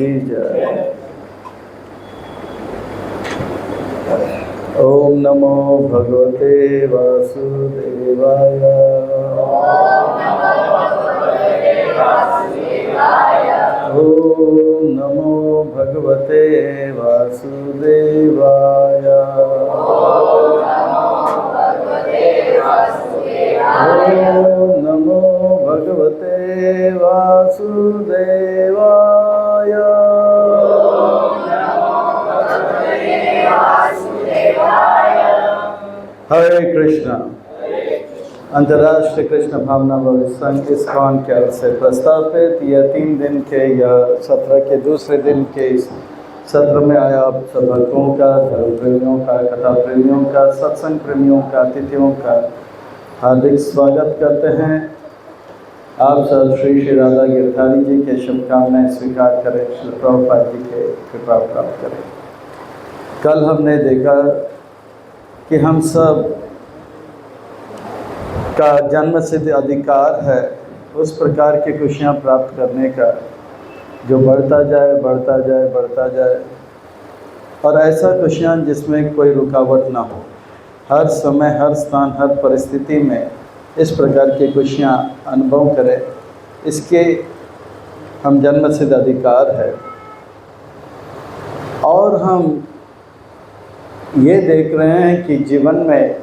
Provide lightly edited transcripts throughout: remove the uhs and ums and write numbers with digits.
की जय। ओम नमो भगवते वासुदेवाय। ओम नमो भगवते वासुदेवाय। ओम नमो भगवते वासुदेवाय। हरे कृष्णा। अंतर्राष्ट्रीय कृष्ण भावना भविष्य संघ इस्कॉन के ओर से प्रस्तावित यह 3 दिन के यह सत्र के दूसरे दिन के इस सत्र में आया आप सब भक्तों का, धर्म प्रेमियों का, कथा प्रेमियों का, सत्संग प्रेमियों का, अतिथियों का हार्दिक स्वागत करते हैं। आप सब श्री श्री राधा गिरधारी जी के शुभकामनाएं स्वीकार करें, श्री प्रभुपाद जी के कृपा प्राप्त करें। कल हमने देखा कि हम सब का जन्म सिद्ध अधिकार है उस प्रकार की खुशियाँ प्राप्त करने का जो बढ़ता जाए बढ़ता जाए बढ़ता जाए, और ऐसा खुशियाँ जिसमें कोई रुकावट ना हो। हर समय, हर स्थान, हर परिस्थिति में इस प्रकार की खुशियाँ अनुभव करें, इसके हम जन्म सिद्ध अधिकार है। और हम ये देख रहे हैं कि जीवन में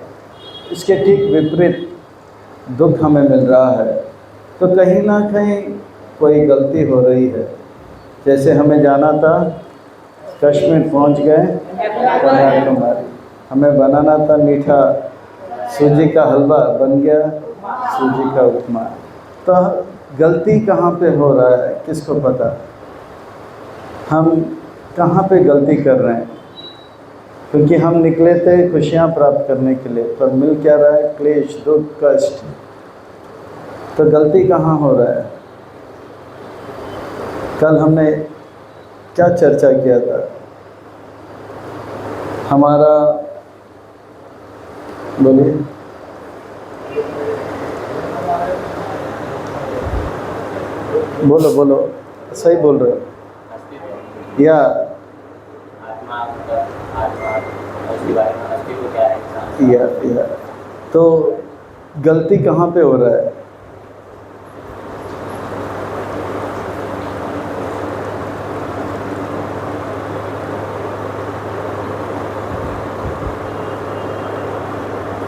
इसके ठीक विपरीत दुख हमें मिल रहा है, तो कहीं ना कहीं कोई गलती हो रही है। जैसे हमें जाना था, कश्मीर पहुंच गए कन्याकुमारी, हमें बनाना था मीठा सूजी का हलवा, बन गया सूजी का उपमा। तो गलती कहाँ पे हो रहा है, किसको पता? हम कहाँ पे गलती कर रहे हैं? क्योंकि हम निकले थे खुशियाँ प्राप्त करने के लिए, पर मिल क्या रहा है? क्लेश, दुख, कष्ट। तो गलती कहाँ हो रहा है? कल हमने क्या चर्चा किया था? हमारा, बोलिए, बोलो बोलो, सही बोल रहे हो या तो गलती कहाँ पे हो रहा है?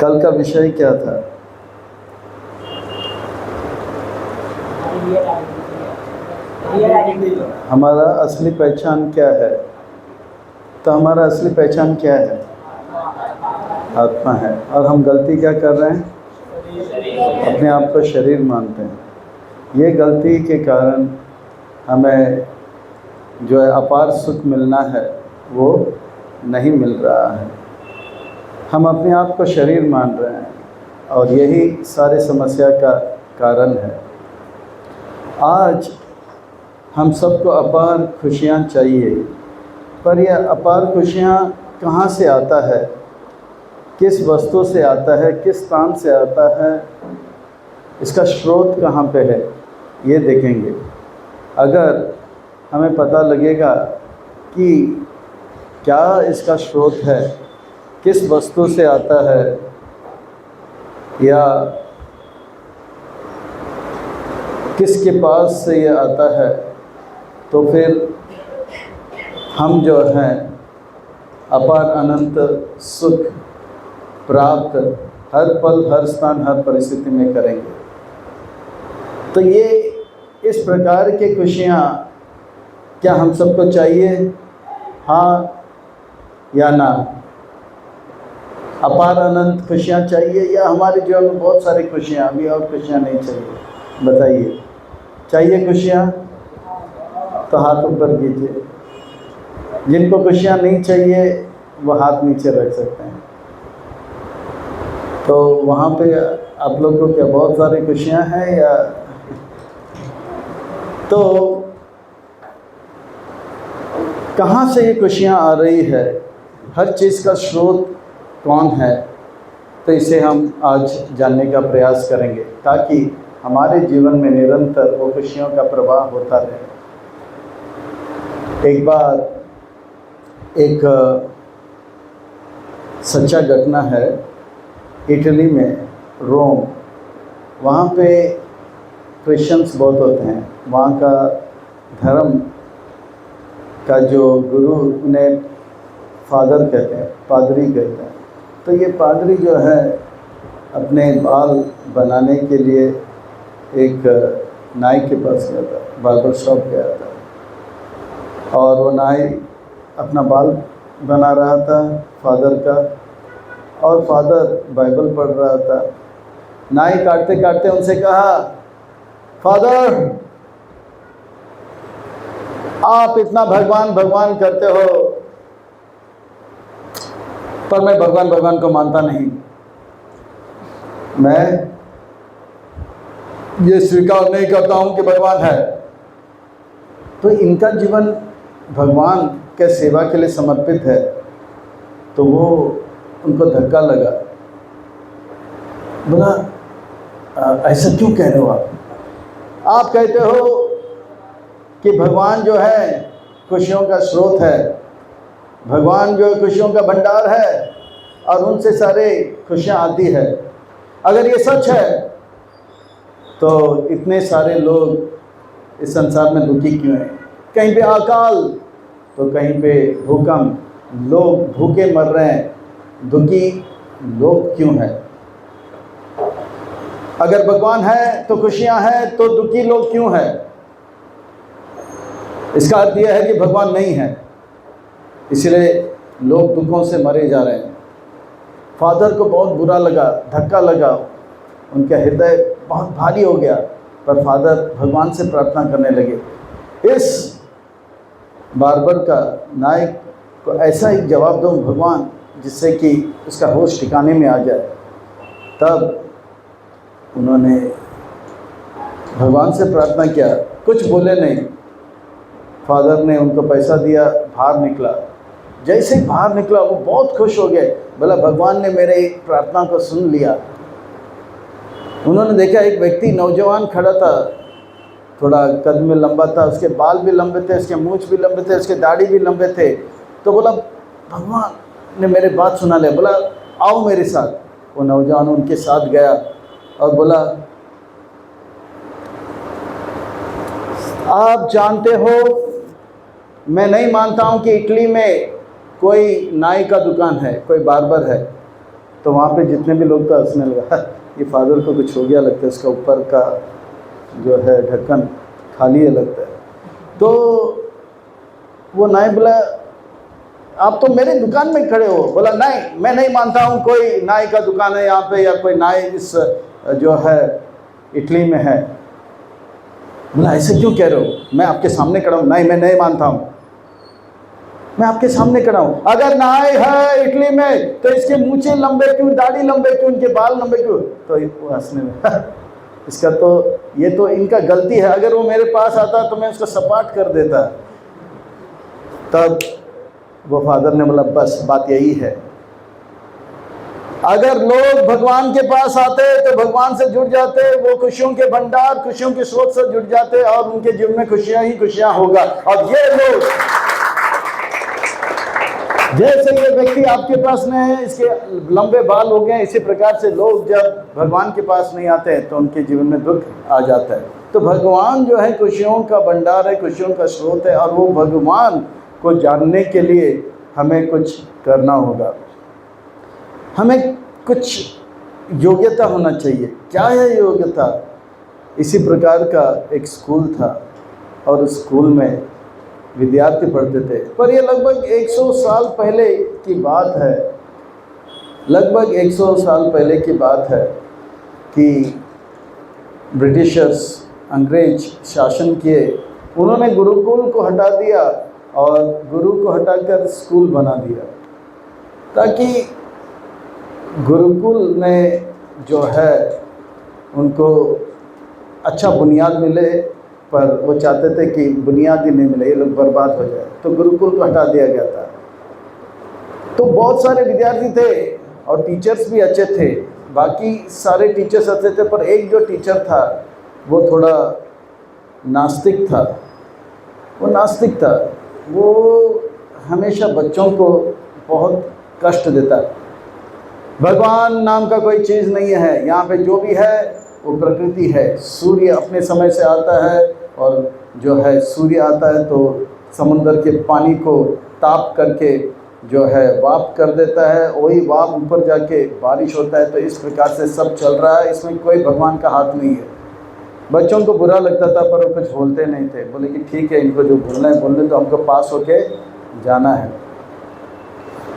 कल का विषय क्या था? हमारा असली पहचान क्या है? तो हमारा असली पहचान क्या है? आत्मा है। और हम गलती क्या कर रहे हैं? अपने आप को शरीर मानते हैं। ये गलती के कारण हमें जो है अपार सुख मिलना है वो नहीं मिल रहा है। हम अपने आप को शरीर मान रहे हैं और यही सारी समस्या का कारण है। आज हम सबको अपार खुशियाँ चाहिए, पर यह अपार खुशियाँ कहाँ से आता है, किस वस्तु से आता है, किस स्थान से आता है, इसका स्रोत कहाँ पे है, ये देखेंगे। अगर हमें पता लगेगा कि क्या इसका स्रोत है, किस वस्तु से आता है, या किसके पास से ये आता है, तो फिर हम जो हैं अपार अनंत सुख प्राप्त हर पल, हर स्थान, हर परिस्थिति में करेंगे। तो ये इस प्रकार की खुशियाँ क्या हम सबको चाहिए? हाँ या ना? अपार अनंत खुशियाँ चाहिए या हमारे जीवन में बहुत सारी खुशियाँ, अभी और खुशियाँ नहीं चाहिए? बताइए, चाहिए खुशियाँ? तो हाथ ऊपर कीजिए। जिनको खुशियाँ नहीं चाहिए वो हाथ नीचे रख सकते हैं। तो वहाँ पे आप लोग को क्या बहुत सारी खुशियाँ हैं या? तो कहाँ से ये खुशियाँ आ रही है, हर चीज़ का स्रोत कौन है, तो इसे हम आज जानने का प्रयास करेंगे ताकि हमारे जीवन में निरंतर वो खुशियों का प्रवाह होता रहे। एक बार एक सच्चा घटना है, इटली में, रोम, वहाँ पे क्रिश्चियंस बहुत होते हैं। वहाँ का धर्म का जो गुरु, उन्हें फादर कहते हैं, पादरी कहते हैं। तो ये पादरी जो है अपने बाल बनाने के लिए एक नाई के पास गया था, बार्बर शॉप गया था, और वो नाई अपना बाल बना रहा था फादर का, और फादर बाइबल पढ़ रहा था। नाई काटते काटते उनसे कहा, फादर आप इतना भगवान भगवान करते हो, पर मैं भगवान भगवान को मानता नहीं। मैं ये स्वीकार नहीं करता हूं कि भगवान है। तो इनका जीवन भगवान के सेवा के लिए समर्पित है। तो वो उनको धक्का लगा, बोला ऐसा क्यों कह रहे हो आप कहते हो कि भगवान जो है खुशियों का स्रोत है, भगवान जो है खुशियों का भंडार है, और उनसे सारे खुशियाँ आती है। अगर ये सच है तो इतने सारे लोग इस संसार में दुखी क्यों हैं? कहीं पे अकाल तो कहीं पे भूकंप, लोग भूखे मर रहे हैं, दुखी लोग क्यों हैं? अगर भगवान है तो खुशियां हैं, तो दुखी लोग क्यों हैं? इसका अर्थ यह है कि भगवान नहीं है, इसलिए लोग दुखों से मरे जा रहे हैं। फादर को बहुत बुरा लगा, धक्का लगा, उनका हृदय बहुत भारी हो गया। पर फादर भगवान से प्रार्थना करने लगे, इस बार्बर का, नायक को ऐसा एक जवाब दो भगवान जिससे कि उसका होश ठिकाने में आ जाए। तब उन्होंने भगवान से प्रार्थना किया, कुछ बोले नहीं। फादर ने उनको पैसा दिया, बाहर निकला। जैसे ही बाहर निकला वो बहुत खुश हो गए, बोला भगवान ने मेरे प्रार्थना को सुन लिया। उन्होंने देखा एक व्यक्ति नौजवान खड़ा था, थोड़ा कद में लंबा था, उसके बाल भी लंबे थे, उसके मूंछ भी लंबे थे, उसके दाढ़ी भी लंबे थे। तो बोला भगवान ने मेरे बात सुना लिया, बोला आओ मेरे साथ। वो नौजवान उनके साथ गया और बोला, आप जानते हो मैं नहीं मानता हूँ कि इटली में कोई नाई का दुकान है, कोई बार्बर है। तो वहाँ पे जितने भी लोग थे हंसने लगा, ये फादर को कुछ हो गया लगता है, इसका ऊपर का जो है ढक्कन खाली है लगता है। तो वो नाई बोला, आप तो मेरे दुकान में खड़े हो। बोला नहीं, मैं नहीं मानता हूँ कोई नाई का दुकान है यहाँ पे, या कोई नाई इस जो है इटली में है। बोला ऐसे क्यों कह रहे हो, मैं आपके सामने खड़ा हूँ। नहीं, मैं नहीं मानता हूँ, मैं आपके सामने खड़ा हूँ। अगर नाई है इटली में तो इसके मूंछें लंबे क्यों, दाढ़ी लंबे क्यों, इनके बाल लंबे क्यों? तो वो हंसने में इसका तो ये तो इनका गलती है, अगर वो मेरे पास आता तो मैं उसको सपाट कर देता। तब वो फादर ने बोला बस बात यही है, अगर लोग भगवान के पास आते तो भगवान से जुड़ जाते, वो खुशियों के भंडार, खुशियों के स्रोत से जुड़ जाते, और उनके जीवन में खुशियां ही खुशियां होगा। और ये लोग, जैसे ये व्यक्ति आपके पास में है, इसके लंबे बाल हो गए, इसी प्रकार से लोग जब भगवान के पास नहीं आते हैं तो उनके जीवन में दुख आ जाता है। तो भगवान जो है खुशियों का भंडार है, खुशियों का स्रोत है, और वो भगवान को जानने के लिए हमें कुछ करना होगा, हमें कुछ योग्यता होना चाहिए। क्या है योग्यता? इसी प्रकार का एक स्कूल था, और उस स्कूल में विद्यार्थी पढ़ते थे। पर ये लगभग 100 साल पहले की बात है, लगभग 100 साल पहले की बात है कि ब्रिटिशर्स, अंग्रेज शासन किए, उन्होंने गुरुकुल को हटा दिया और गुरु को हटाकर स्कूल बना दिया, ताकि गुरुकुल में जो है उनको अच्छा बुनियाद मिले। पर वो चाहते थे कि बुनियाद ही नहीं मिले, ये लोग बर्बाद हो जाए, तो गुरुकुल को हटा दिया गया था। तो बहुत सारे विद्यार्थी थे और टीचर्स भी अच्छे थे, बाकी सारे टीचर्स अच्छे थे, पर एक जो टीचर था वो थोड़ा नास्तिक था। वो नास्तिक था, वो हमेशा बच्चों को बहुत कष्ट देता है। भगवान नाम का कोई चीज़ नहीं है, यहाँ पे जो भी है वो प्रकृति है। सूर्य अपने समय से आता है और जो है सूर्य आता है तो समुद्र के पानी को ताप करके जो है वाप कर देता है, वही वाप ऊपर जाके बारिश होता है। तो इस प्रकार से सब चल रहा है, इसमें कोई भगवान का हाथ नहीं है। बच्चों को बुरा लगता था पर वो कुछ बोलते नहीं थे, बोले कि ठीक है, इनको जो बोलना है बोलने, तो हमको पास होके जाना है।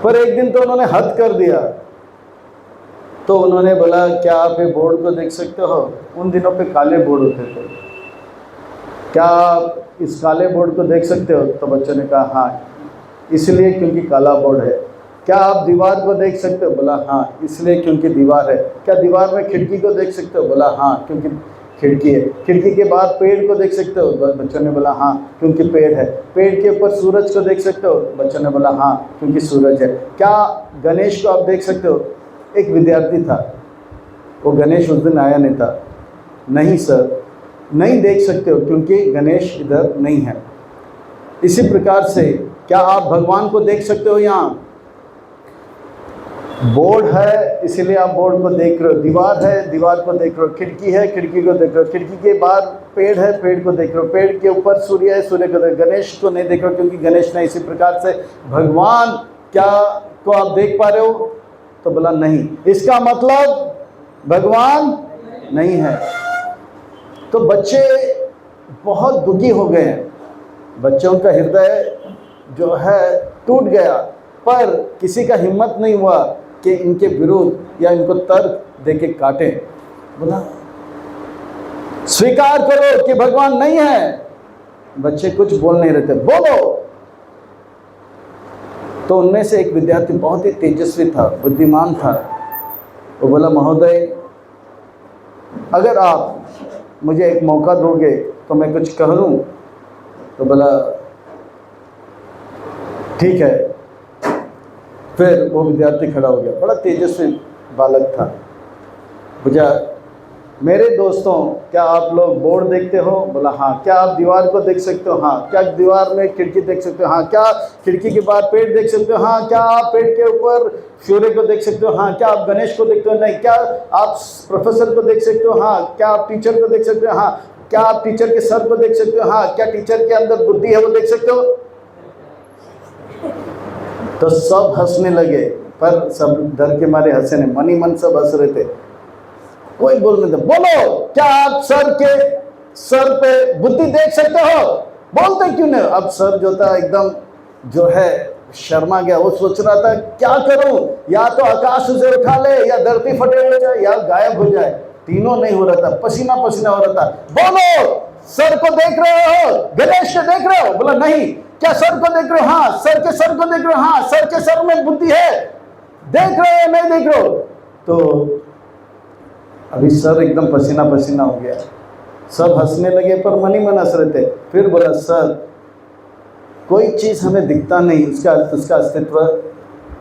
पर एक दिन तो उन्होंने हद कर दिया, तो उन्होंने बोला क्या आप ये बोर्ड को देख सकते हो? उन दिनों पे काले बोर्ड होते थे, क्या आप इस काले बोर्ड को देख सकते हो? तो बच्चों ने कहा हाँ, इसलिए क्योंकि काला बोर्ड है। क्या आप दीवार को देख सकते हो? बोला हाँ, इसलिए क्योंकि दीवार है। क्या दीवार में खिड़की को देख सकते हो? बोला हाँ, क्योंकि खिड़की है। खिड़की के बाद पेड़ को देख सकते हो? बच्चों ने बोला हाँ, क्योंकि पेड़ है। पेड़ के ऊपर सूरज को देख सकते हो? बच्चों ने बोला हाँ, क्योंकि सूरज है। क्या गणेश को आप देख सकते हो? एक विद्यार्थी था, वो गणेश उस दिन आया नहीं था। नहीं सर, नहीं देख सकते हो क्योंकि गणेश इधर नहीं है। इसी प्रकार से क्या आप भगवान को देख सकते हो? यहाँ बोर्ड है इसीलिए आप बोर्ड को देख रहे हो, दीवार है दीवार को देख रहे हो, खिड़की है खिड़की को देख रहे हो, खिड़की के बाद पेड़ है पेड़ को देख रहे हो, पेड़ के ऊपर सूर्य है सूर्य को देख रहे हो, गणेश को नहीं देख रहे हो क्योंकि गणेश नहीं। इसी प्रकार से भगवान क्या को आप देख पा रहे हो? तो बोला नहीं, इसका मतलब भगवान नहीं है। तो बच्चे बहुत दुखी हो गए हैं, बच्चों का हृदय जो है टूट गया, पर किसी का हिम्मत नहीं हुआ कि इनके विरुद्ध या इनको तर्क देके काटे। बोला स्वीकार करो कि भगवान नहीं है। बच्चे कुछ बोल नहीं रहे थे, बोलो। तो उनमें से एक विद्यार्थी बहुत ही तेजस्वी था, बुद्धिमान था। वो बोला महोदय, अगर आप मुझे एक मौका दोगे तो मैं कुछ कह लूँ। तो बोला ठीक है। फिर वो विद्यार्थी खड़ा हो गया, बड़ा तेजस्वी बालक था। पूछा मेरे दोस्तों, क्या आप लोग बोर्ड देखते हो? बोला हाँ। क्या आप दीवार को देख सकते हो? हाँ। क्या दीवार में खिड़की देख सकते हो? हाँ। क्या खिड़की के बाद पेड़ देख सकते हो? हाँ। क्या आप पेड़ के ऊपर सूर्य को देख सकते हो? हाँ। क्या आप गणेश को देखते हो? नहीं। क्या आप प्रोफेसर को देख सकते हो? हाँ। क्या आप टीचर को देख सकते हो? हाँ। क्या आप टीचर के सर को देख सकते हो? हाँ। क्या टीचर के अंदर बुद्धि है वो देख सकते हो? तो सब हंसने लगे, पर सब डर के मारे हंसे नहीं, मन ही मन सब हंस रहे थे, कोई बोल नहीं था। बोलो, क्या आप सर पे बुद्धि देख सकते हो? बोलते क्यों नहीं? अब सर जो था एकदम जो है शर्मा गया। वो सोच रहा था क्या करूं, या तो आकाश से उठा ले, या धरती फटे हो जाए, या गायब हो जाए। तीनों नहीं हो रहा था, पसीना पसीना हो रहा था। बोलो, सर को देख रहे हो? गणेश को देख रहे हो? बोला नहीं। क्या सर को देख रहे हो? हाँ। सर को देख रहे हो? हाँ। सर के सर में बुद्धि है, देख रहे हो? नहीं देख रहे हो? तो अभी सर एकदम पसीना पसीना हो गया, सब हंसने लगे, पर मन ही मन हंस रहे थे। फिर बोला सर, कोई चीज़ हमें दिखता नहीं, उसका अस्तित्व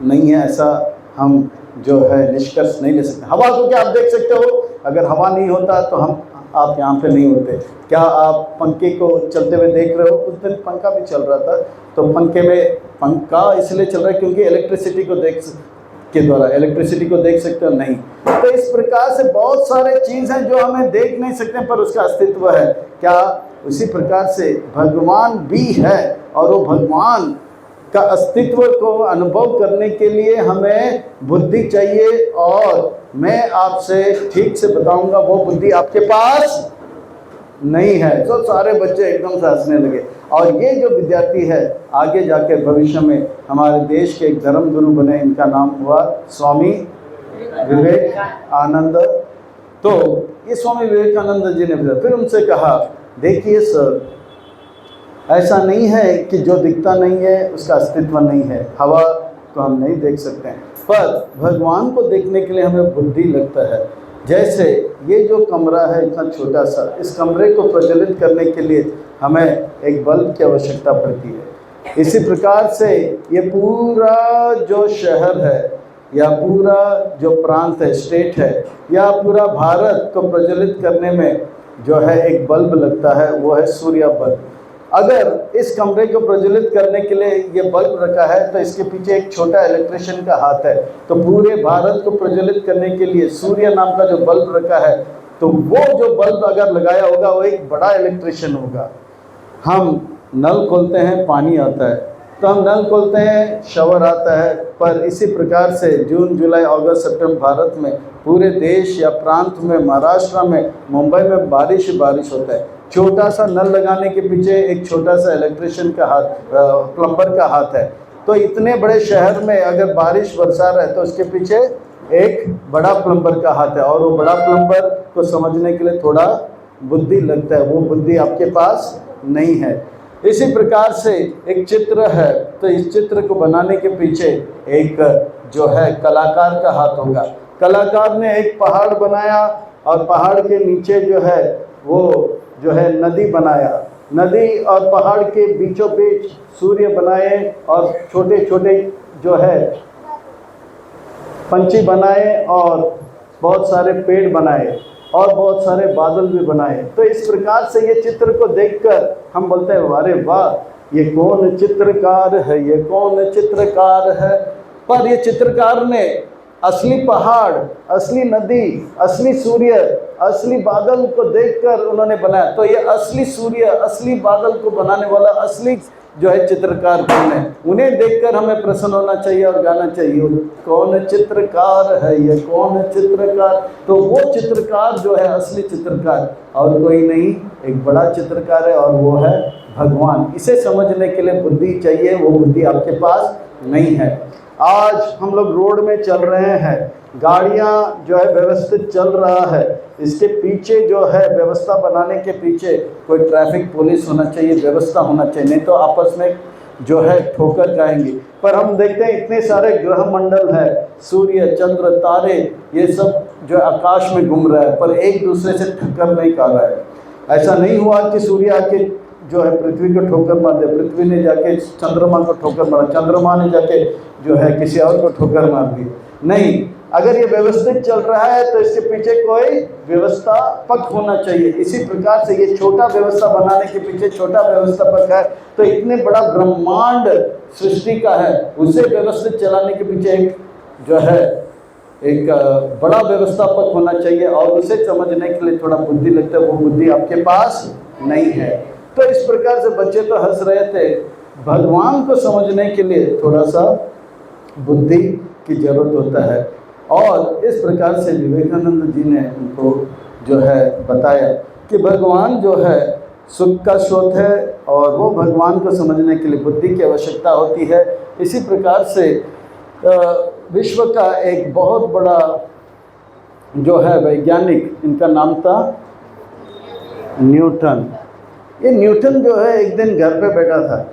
नहीं है, ऐसा हम जो है निष्कर्ष नहीं ले सकते। हवा को क्या आप देख सकते हो? अगर हवा नहीं होता तो आप यहाँ पे नहीं होते। क्या आप पंखे को चलते हुए देख रहे हो? उस दिन पंखा भी चल रहा था, तो पंखा इसलिए चल रहा है क्योंकि इलेक्ट्रिसिटी को देख सकते हो? नहीं। तो इस प्रकार से बहुत सारे चीज़ हैं जो हमें देख नहीं सकते पर उसका अस्तित्व है। क्या उसी प्रकार से भगवान भी है, और वो भगवान का अस्तित्व को अनुभव करने के लिए हमें बुद्धि चाहिए, और मैं आपसे ठीक से बताऊंगा वो बुद्धि आपके पास नहीं है। तो सारे बच्चे एकदम से हंसने लगे। और ये जो विद्यार्थी है आगे जाके भविष्य में हमारे देश के एक धर्म गुरु बने, इनका नाम हुआ स्वामी विवेकानंद। तो ये स्वामी विवेकानंद जी ने फिर उनसे कहा, देखिए सर, ऐसा नहीं है कि जो दिखता नहीं है उसका अस्तित्व नहीं है। हवा को हम नहीं देख सकते हैं, पर भगवान को देखने के लिए हमें बुद्धि लगता है। जैसे ये जो कमरा है इतना छोटा सा, इस कमरे को प्रज्वलित करने के लिए हमें एक बल्ब की आवश्यकता पड़ती है। इसी प्रकार से ये पूरा जो शहर है, या पूरा जो प्रांत है, स्टेट है, या पूरा भारत को प्रज्वलित करने में जो है एक बल्ब लगता है, वो है सूर्य बल्ब। अगर इस कमरे को प्रज्वलित करने के लिए ये बल्ब रखा है तो इसके पीछे एक छोटा इलेक्ट्रिशियन का हाथ है। तो पूरे भारत को प्रज्वलित करने के लिए सूर्य नाम का जो बल्ब रखा है, तो वो जो बल्ब अगर लगाया होगा वो एक बड़ा इलेक्ट्रिशियन होगा। हम नल खोलते हैं, पानी आता है, तो हम नल खोलते हैं, शावर आता है। पर इसी प्रकार से जून, जुलाई, अगस्त, सितंबर भारत में पूरे देश या प्रांत में, महाराष्ट्र में, मुंबई में बारिश होता है। छोटा सा नल लगाने के पीछे एक छोटा सा इलेक्ट्रिशियन का हाथ, प्लम्बर का हाथ है। तो इतने बड़े शहर में अगर बारिश बरसा रहा है तो उसके पीछे एक बड़ा प्लम्बर का हाथ है, और वो बड़ा प्लम्बर को समझने के लिए थोड़ा बुद्धि लगता है, वो बुद्धि आपके पास नहीं है। इसी प्रकार से एक चित्र है, तो इस चित्र को बनाने के पीछे एक जो है कलाकार का हाथ होगा। कलाकार ने एक पहाड़ बनाया और पहाड़ के नीचे जो है वो जो है नदी बनाया, नदी और पहाड़ के बीचों बीच सूर्य बनाए, और छोटे छोटे जो है पंछी बनाए, और बहुत सारे पेड़ बनाए, और बहुत सारे बादल भी बनाए। तो इस प्रकार से ये चित्र को देखकर हम बोलते हैं अरे वाह, ये कौन चित्रकार है, ये कौन चित्रकार है। पर ये चित्रकार ने असली पहाड़, असली नदी, असली सूर्य, असली बादल को देखकर उन्होंने बनाया। तो ये असली सूर्य, असली बादल को बनाने वाला असली जो है चित्रकार कौन है, उन्हें देखकर हमें प्रसन्न होना चाहिए और गाना चाहिए कौन चित्रकार है, ये कौन चित्रकार। तो वो चित्रकार जो है असली चित्रकार और कोई नहीं, एक बड़ा चित्रकार है, और वो है भगवान। इसे समझने के लिए बुद्धि चाहिए, वो बुद्धि आपके पास नहीं है। आज हम लोग रोड में चल रहे हैं, गाड़ियां जो है व्यवस्थित चल रहा है, इसके पीछे जो है व्यवस्था बनाने के पीछे कोई ट्रैफिक पुलिस होना चाहिए, व्यवस्था होना चाहिए, नहीं तो आपस में जो है ठोकर जाएंगे। पर हम देखते हैं इतने सारे ग्रह मंडल है, सूर्य, चंद्र, तारे, ये सब जो आकाश में घूम रहा है, पर एक दूसरे से टक्कर नहीं खा रहा है। ऐसा नहीं हुआ कि सूर्य आके जो है पृथ्वी को ठोकर मार दे, पृथ्वी ने जाके चंद्रमा को ठोकर मारा, चंद्रमा ने जाके जो है किसी और को ठोकर मार दी। नहीं, अगर ये व्यवस्थित चल रहा है तो इसके पीछे कोई व्यवस्थापक होना चाहिए। इसी प्रकार से ये छोटा व्यवस्था बनाने के पीछे छोटा व्यवस्थापक है, तो इतने बड़ा ब्रह्मांड सृष्टि का है, उसे व्यवस्थित चलाने के पीछे एक जो है एक बड़ा व्यवस्थापक होना चाहिए, और उसे समझने के लिए थोड़ा बुद्धि लगता है, वो बुद्धि आपके पास नहीं है। तो इस प्रकार से बच्चे तो हंस रहे थे, भगवान को समझने के लिए थोड़ा सा बुद्धि की जरूरत होता है। और इस प्रकार से विवेकानंद जी ने उनको जो है बताया कि भगवान जो है सुख का स्रोत है, और वो भगवान को समझने के लिए बुद्धि की आवश्यकता होती है। इसी प्रकार से विश्व का एक बहुत बड़ा जो है वैज्ञानिक, इनका नाम था न्यूटन। ये न्यूटन जो है एक दिन घर पे बैठा था,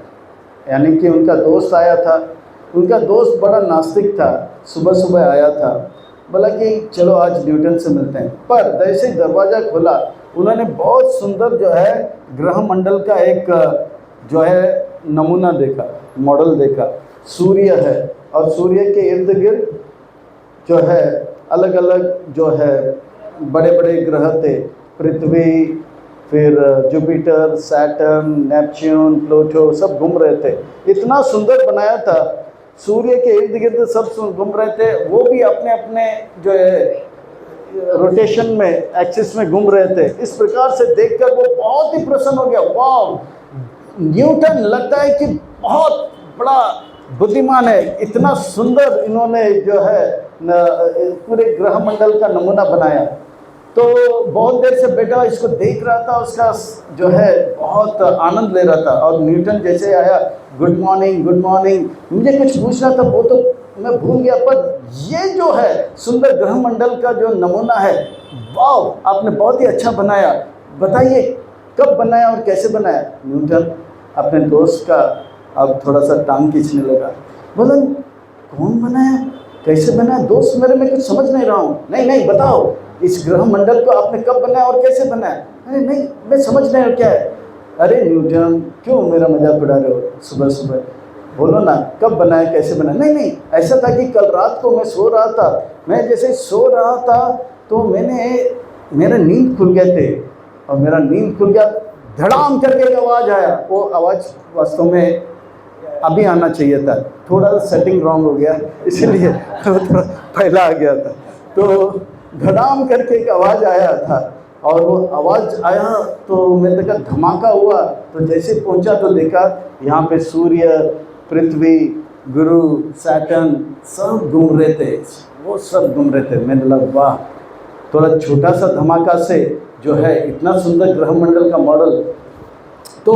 यानी कि उनका दोस्त आया था। उनका दोस्त बड़ा नास्तिक था, सुबह सुबह आया था, बोला कि चलो आज न्यूटन से मिलते हैं। पर जैसे ही दरवाज़ा खोला, उन्होंने बहुत सुंदर जो है ग्रह मंडल का एक जो है नमूना देखा, मॉडल देखा। सूर्य है, और सूर्य के इर्द गिर्द जो है अलग अलग जो है बड़े बड़े ग्रह थे, पृथ्वी, फिर जुपिटर, सैटर्न, नेपच्यून, प्लूटो, सब घूम रहे थे। इतना सुंदर बनाया था, सूर्य के इर्द गिर्द सब घूम रहे थे, वो भी अपने अपने जो है रोटेशन में, एक्सिस में घूम रहे थे। इस प्रकार से देखकर वो बहुत ही प्रसन्न हो गया। वाह, न्यूटन लगता है कि बहुत बड़ा बुद्धिमान है, इतना सुंदर इन्होंने जो है पूरे ग्रह मंडल का नमूना बनाया। तो बहुत देर से बैठा इसको देख रहा था, उसका जो है बहुत आनंद ले रहा था। और न्यूटन जैसे आया, गुड मॉर्निंग, गुड मॉर्निंग, मुझे कुछ पूछना था, वो तो मैं भूल गया, पर ये जो है सुंदर ग्रह मंडल का जो नमूना है, वाह, आपने बहुत ही अच्छा बनाया, बताइए कब बनाया और कैसे बनाया। न्यूटन अपने दोस्त का अब थोड़ा सा टांग खींचने लगा, बोला कौन बनाया, कैसे बनाया, दोस्त मेरे में कुछ समझ नहीं रहा हूँ। नहीं नहीं, बताओ इस ग्रह मंडल को आपने कब बनाया और कैसे बनाया। अरे नहीं, मैं समझ नहीं हूँ क्या है। अरे न्यूटन, क्यों मेरा मजाक उड़ा रहे हो सुबह सुबह, बोलो ना कब बनाया, कैसे बनाया। नहीं नहीं, ऐसा था कि कल रात को मैं सो रहा था, मैं जैसे सो रहा था तो मेरा नींद खुल गए थे, और मेरा नींद खुल गया, धड़ाम करके एक आवाज़ आया। वो आवाज़ वास्तव में अभी आना चाहिए था, थोड़ा सेटिंग रॉन्ग हो गया इसलिए थोड़ा पहला आ गया था। तो धड़ाम करके एक आवाज़ आया था और वो आवाज़ आया तो मैं देखा धमाका हुआ। तो जैसे पहुंचा तो देखा यहाँ पे सूर्य, पृथ्वी, गुरु, सैटर्न सब घूम रहे थे, वो सब घूम रहे थे। मैंने लगा वाह, थोड़ा छोटा सा धमाका से जो है इतना सुंदर ग्रह मंडल का मॉडल। तो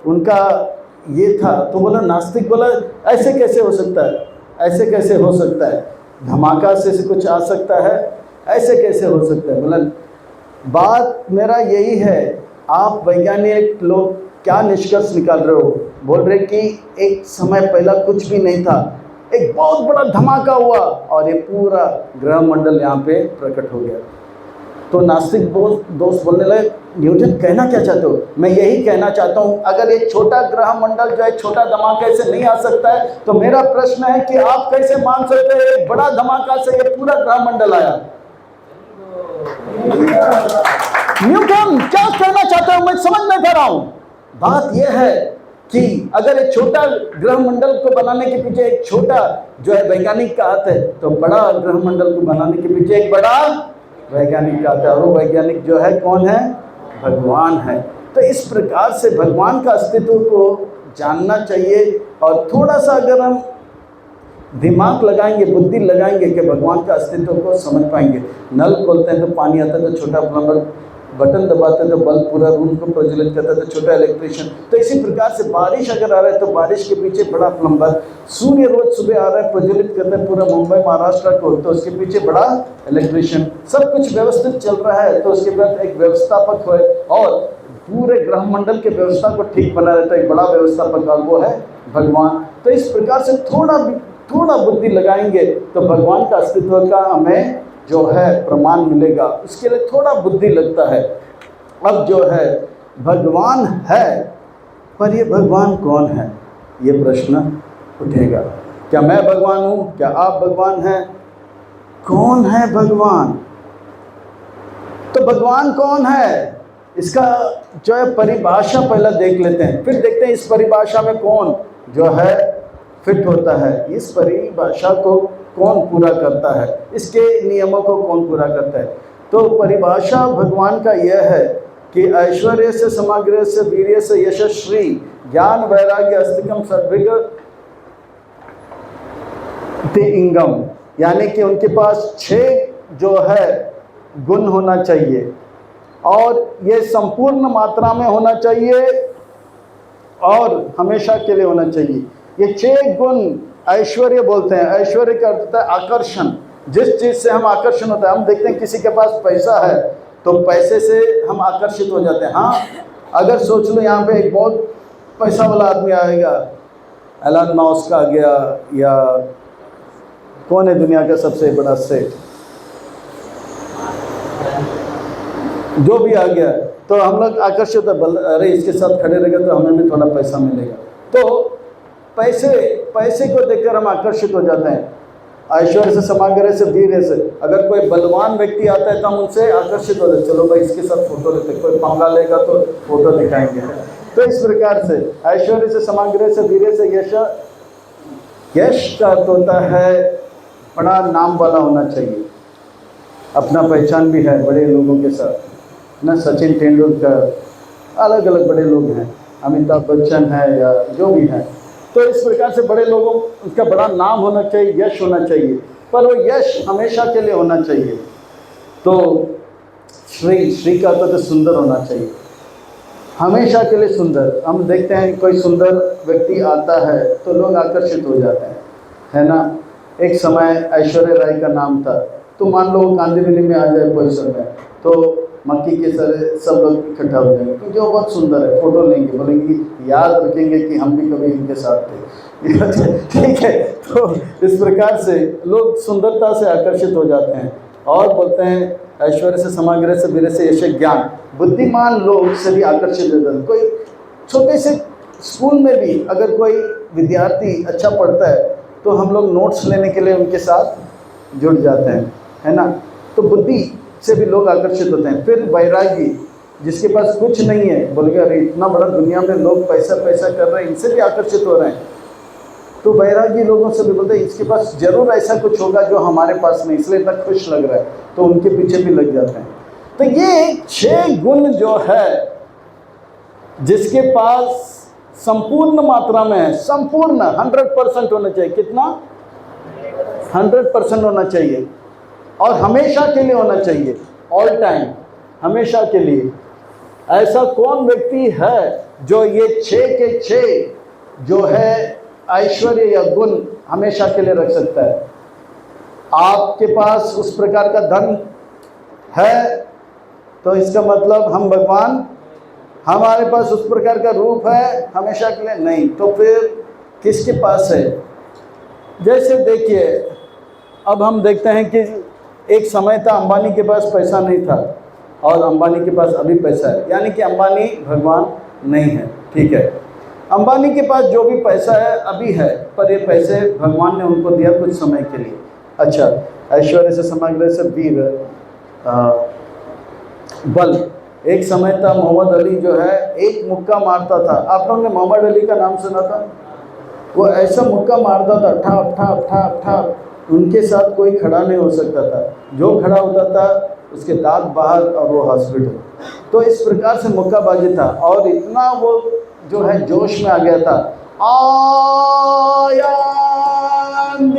उनका ये था। तो बोला, नास्तिक बोला ऐसे कैसे हो सकता है, ऐसे कैसे हो सकता है, धमाका से कुछ आ सकता है, ऐसे कैसे हो सकता है। बोला बात मेरा यही है, आप वैज्ञानिक लोग क्या निष्कर्ष निकाल रहे हो। बोल रहे कि एक समय पहला कुछ भी नहीं था, एक बहुत बड़ा धमाका हुआ और ये पूरा ग्रह मंडल यहाँ पे प्रकट हो गया। तो नास्तिक दोस्त बोलने लगे, न्यूटन कहना क्या चाहते हो। मैं यही कहना चाहता हूँ, अगर एक छोटा ग्रह मंडल जो है छोटा धमाके से नहीं आ सकता है, तो मेरा प्रश्न है कि आप कैसे मान सकते हैं एक बड़ा धमाका से ये पूरा ग्रह मंडल आया। न्यूटन क्या कहना चाहते हो, मैं समझ नहीं पा रहा हूँ। बात यह है कि अगर एक छोटा ग्रह मंडल को बनाने के पीछे एक छोटा जो है वैज्ञानिक का हाथ है, तो बड़ा ग्रह मंडल को बनाने के पीछे एक बड़ा वैज्ञानिक का हाथ है। और वो वैज्ञानिक जो है कौन है, भगवान है। तो इस प्रकार से भगवान का अस्तित्व को जानना चाहिए। और थोड़ा सा अगर हम दिमाग लगाएंगे, बुद्धि लगाएंगे कि भगवान का अस्तित्व को समझ पाएंगे। नल खोलते हैं तो पानी आता है, तो छोटा प्लम्बर बटन दबाते हैं तो बल्ब पूरा रूम को प्रज्वलित करता है, तो छोटा इलेक्ट्रिशियन। तो इसी प्रकार से बारिश अगर आ रहा है तो बारिश के पीछे बड़ा प्लम्बर, सूर्य रोज सुबह आ रहा है प्रज्वलित करता है पूरा मुंबई महाराष्ट्र को, तो उसके पीछे बड़ा इलेक्ट्रिशियन। सब कुछ व्यवस्थित चल रहा है तो उसके बाद एक व्यवस्थापक है और पूरे ग्रह मंडल के व्यवस्था को ठीक बना रहता है एक बड़ा व्यवस्थापक, और वो है भगवान। तो इस प्रकार से थोड़ा बुद्धि लगाएंगे तो भगवान का अस्तित्व का हमें जो है प्रमाण मिलेगा। उसके लिए थोड़ा बुद्धि लगता है। अब जो है भगवान है, पर ये भगवान कौन है, ये प्रश्न उठेगा। क्या मैं भगवान हूँ, क्या आप भगवान हैं, कौन है भगवान। तो भगवान कौन है, इसका जो है परिभाषा पहले देख लेते हैं, फिर देखते हैं इस परिभाषा में कौन जो है फिट होता है, इस परिभाषा को कौन पूरा करता है, इसके नियमों को कौन पूरा करता है। तो परिभाषा भगवान का यह है कि ऐश्वर्य से, समग्र से, वीर्य से, यशस्वी, ज्ञान, वैराग्य, अस्तिकम, सद्विग, इंगम, यानी कि उनके पास 6 जो है गुण होना चाहिए और ये संपूर्ण मात्रा में होना चाहिए और हमेशा के लिए होना चाहिए। ये 6 गुण ऐश्वर्य बोलते हैं। ऐश्वर्य का अर्थ होता है आकर्षण, जिस चीज़ से हम आकर्षण होता है। हम देखते हैं किसी के पास पैसा है तो पैसे से हम आकर्षित हो जाते हैं। हाँ, अगर सोच लो यहाँ पे एक बहुत पैसा वाला आदमी आएगा, एलन मस्क आ गया या कौन है दुनिया का सबसे बड़ा सेठ, जो भी आ गया, तो हम लोग आकर्षित होते, अरे इसके साथ खड़े रहेंगे तो हमें भी थोड़ा पैसा मिलेगा। तो पैसे को देखकर हम आकर्षित हो जाते हैं। ऐश्वर्य से, समाग्र से, वीर्य से। अगर कोई बलवान व्यक्ति आता है तो हम उनसे आकर्षित हो जाते, चलो भाई इसके साथ फोटो लेते, कोई पंगा लेगा तो फोटो दिखाएंगे। तो इस प्रकार से ऐश्वर्य से, समाग्र से, वीर्य से, यश का अर्थ होता है बड़ा नाम वाला होना चाहिए, अपना पहचान भी है बड़े लोगों के साथ ना। सचिन तेंदुलकर, अलग अलग बड़े लोग हैं, अमिताभ बच्चन है या जो भी है। तो इस प्रकार से बड़े लोगों उसका बड़ा नाम होना चाहिए, यश होना चाहिए, पर वो यश हमेशा के लिए होना चाहिए। तो श्री का तो सुंदर होना चाहिए, हमेशा के लिए सुंदर। हम देखते हैं कोई सुंदर व्यक्ति आता है तो लोग आकर्षित हो जाते हैं, है ना। एक समय ऐश्वर्या राय का नाम था, तो मान लो कांदिवली में आ जाए पोजीशन में, तो मक्की के सर सब लोग इकट्ठा हो जाएंगे क्योंकि वो बहुत सुंदर है, फोटो लेंगे, बोलेंगे याद रखेंगे कि हम भी कभी इनके साथ थे। ठीक है। तो इस प्रकार से लोग सुंदरता से आकर्षित हो जाते हैं और बोलते हैं ऐश्वर्य से, समाग्र से, वीर्य से, यश, ज्ञान। बुद्धिमान लोग से भी आकर्षित हो जाते हैं। कोई छोटे से स्कूल में भी अगर कोई विद्यार्थी अच्छा पढ़ता है तो हम लोग नोट्स लेने के लिए उनके साथ जुड़ जाते हैं, है ना। तो बुद्धि से भी लोग आकर्षित होते हैं। फिर वैरागी, जिसके पास कुछ नहीं है, बोलेगा अरे इतना बड़ा दुनिया में लोग पैसा पैसा कर रहे हैं, इनसे भी आकर्षित हो रहे हैं। तो वैरागी लोगों से भी बोलते हैं इसके पास जरूर ऐसा कुछ होगा जो हमारे पास नहीं, इसलिए इतना खुश लग रहा है, तो उनके पीछे भी लग जाते हैं। तो ये 6 गुण जो है जिसके पास संपूर्ण मात्रा में है, संपूर्ण 100% होना चाहिए। कितना? 100% होना चाहिए, और हमेशा के लिए होना चाहिए, ऑल टाइम, हमेशा के लिए। ऐसा कौन व्यक्ति है जो ये 6 के 6 जो है ऐश्वर्य या गुण हमेशा के लिए रख सकता है? आपके पास उस प्रकार का धन है तो इसका मतलब हम भगवान, हमारे पास उस प्रकार का रूप है हमेशा के लिए नहीं, तो फिर किसके पास है? जैसे देखिए, अब हम देखते हैं कि एक समय था अंबानी के पास पैसा नहीं था, और अंबानी के पास अभी पैसा है, यानी कि अंबानी भगवान नहीं है। ठीक है, अंबानी के पास जो भी पैसा है अभी है, पर ये पैसे भगवान ने उनको दिया कुछ समय के लिए। अच्छा, ऐश्वर्य से समग्र से वीर बल। एक समय था मोहम्मद अली जो है एक मुक्का मारता था, आप लोगों ने मोहम्मद अली का नाम सुना था? वो ऐसा मुक्का मारता था, ठा ठा ठा ठा, उनके साथ कोई खड़ा नहीं हो सकता था, जो खड़ा होता था उसके दांत बाहर और वो हॉस्पिटल। तो इस प्रकार से मुक्काबाजी था, और इतना वो जो है जोश में आ गया था, आई एम द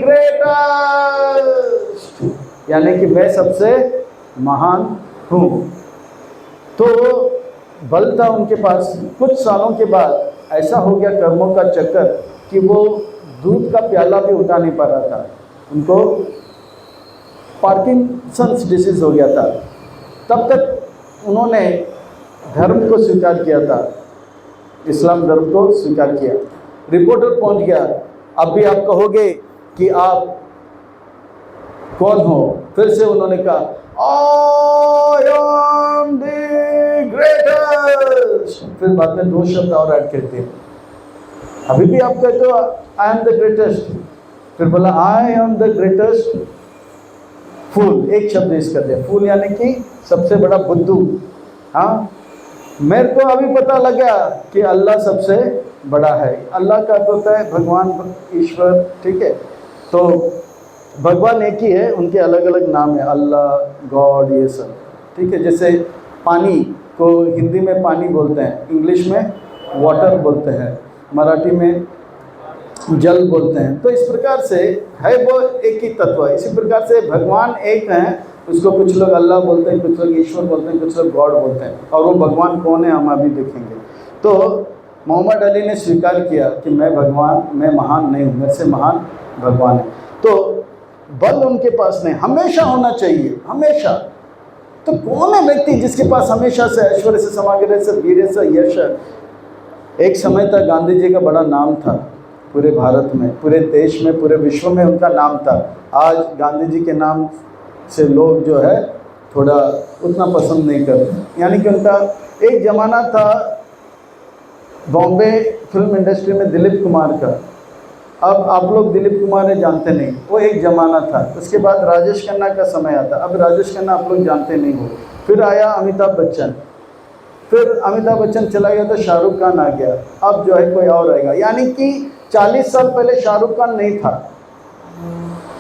ग्रेटेस्ट, यानी कि मैं सबसे महान हूँ। तो बल था उनके पास। कुछ सालों के बाद ऐसा हो गया कर्मों का चक्कर कि वो दूध का प्याला भी उठा नहीं पा रहा था, उनको पार्किंसंस डिसीज हो गया था। तब तक उन्होंने धर्म को स्वीकार किया था, इस्लाम धर्म को स्वीकार किया। रिपोर्टर पहुंच गया, अब भी आप कहोगे कि आप कौन हो? फिर से उन्होंने कहा आई एम द ग्रेटेस्ट, फिर बाद में 2 शब्द और ऐड करते हैं। अभी भी आप कहते हो आई एम द ग्रेटेस्ट, फिर बोला आई एम द ग्रेटेस्ट फूल, एक शब्द इस कर दिया, फूल यानी कि सबसे बड़ा बुद्धू। हाँ, मेरे को अभी पता लगा कि अल्लाह सबसे बड़ा है। अल्लाह का अर्थ होता है भगवान, ईश्वर। ठीक है, तो भगवान एक ही है, उनके अलग अलग नाम है, अल्लाह, गॉड, ये सब। ठीक है, जैसे पानी को हिंदी में पानी बोलते हैं, इंग्लिश में वाटर बोलते हैं, मराठी में जल बोलते हैं। तो इस प्रकार से है वो एक ही तत्व है। इसी प्रकार से भगवान एक हैं, उसको कुछ लोग अल्लाह बोलते हैं, कुछ लोग ईश्वर बोलते हैं, कुछ लोग गॉड बोलते हैं, और वो भगवान कौन है हम अभी देखेंगे। तो मोहम्मद अली ने स्वीकार किया कि मैं भगवान, मैं महान नहीं हूँ, मेरे से महान भगवान है। तो बल उनके पास नहीं, हमेशा होना चाहिए, हमेशा। तो कौन है व्यक्ति जिसके पास हमेशा से ऐश्वर्य से समाग्र से वीर से यश? एक समय तक गांधी जी का बड़ा नाम था पूरे भारत में, पूरे देश में, पूरे विश्व में उनका नाम था। आज गांधी जी के नाम से लोग जो है थोड़ा उतना पसंद नहीं करते, यानी कि उनका एक ज़माना था बॉम्बे फिल्म इंडस्ट्री में दिलीप कुमार का। अब आप लोग दिलीप कुमार ने जानते नहीं, वो एक ज़माना था। उसके बाद राजेश खन्ना का समय आता, अब राजेश खन्ना आप लोग जानते नहीं हो। फिर आया अमिताभ बच्चन, फिर अमिताभ बच्चन चला गया तो शाहरुख खान आ गया, अब जो है कोई और आएगा। यानी कि 40 साल पहले शाहरुख खान नहीं था,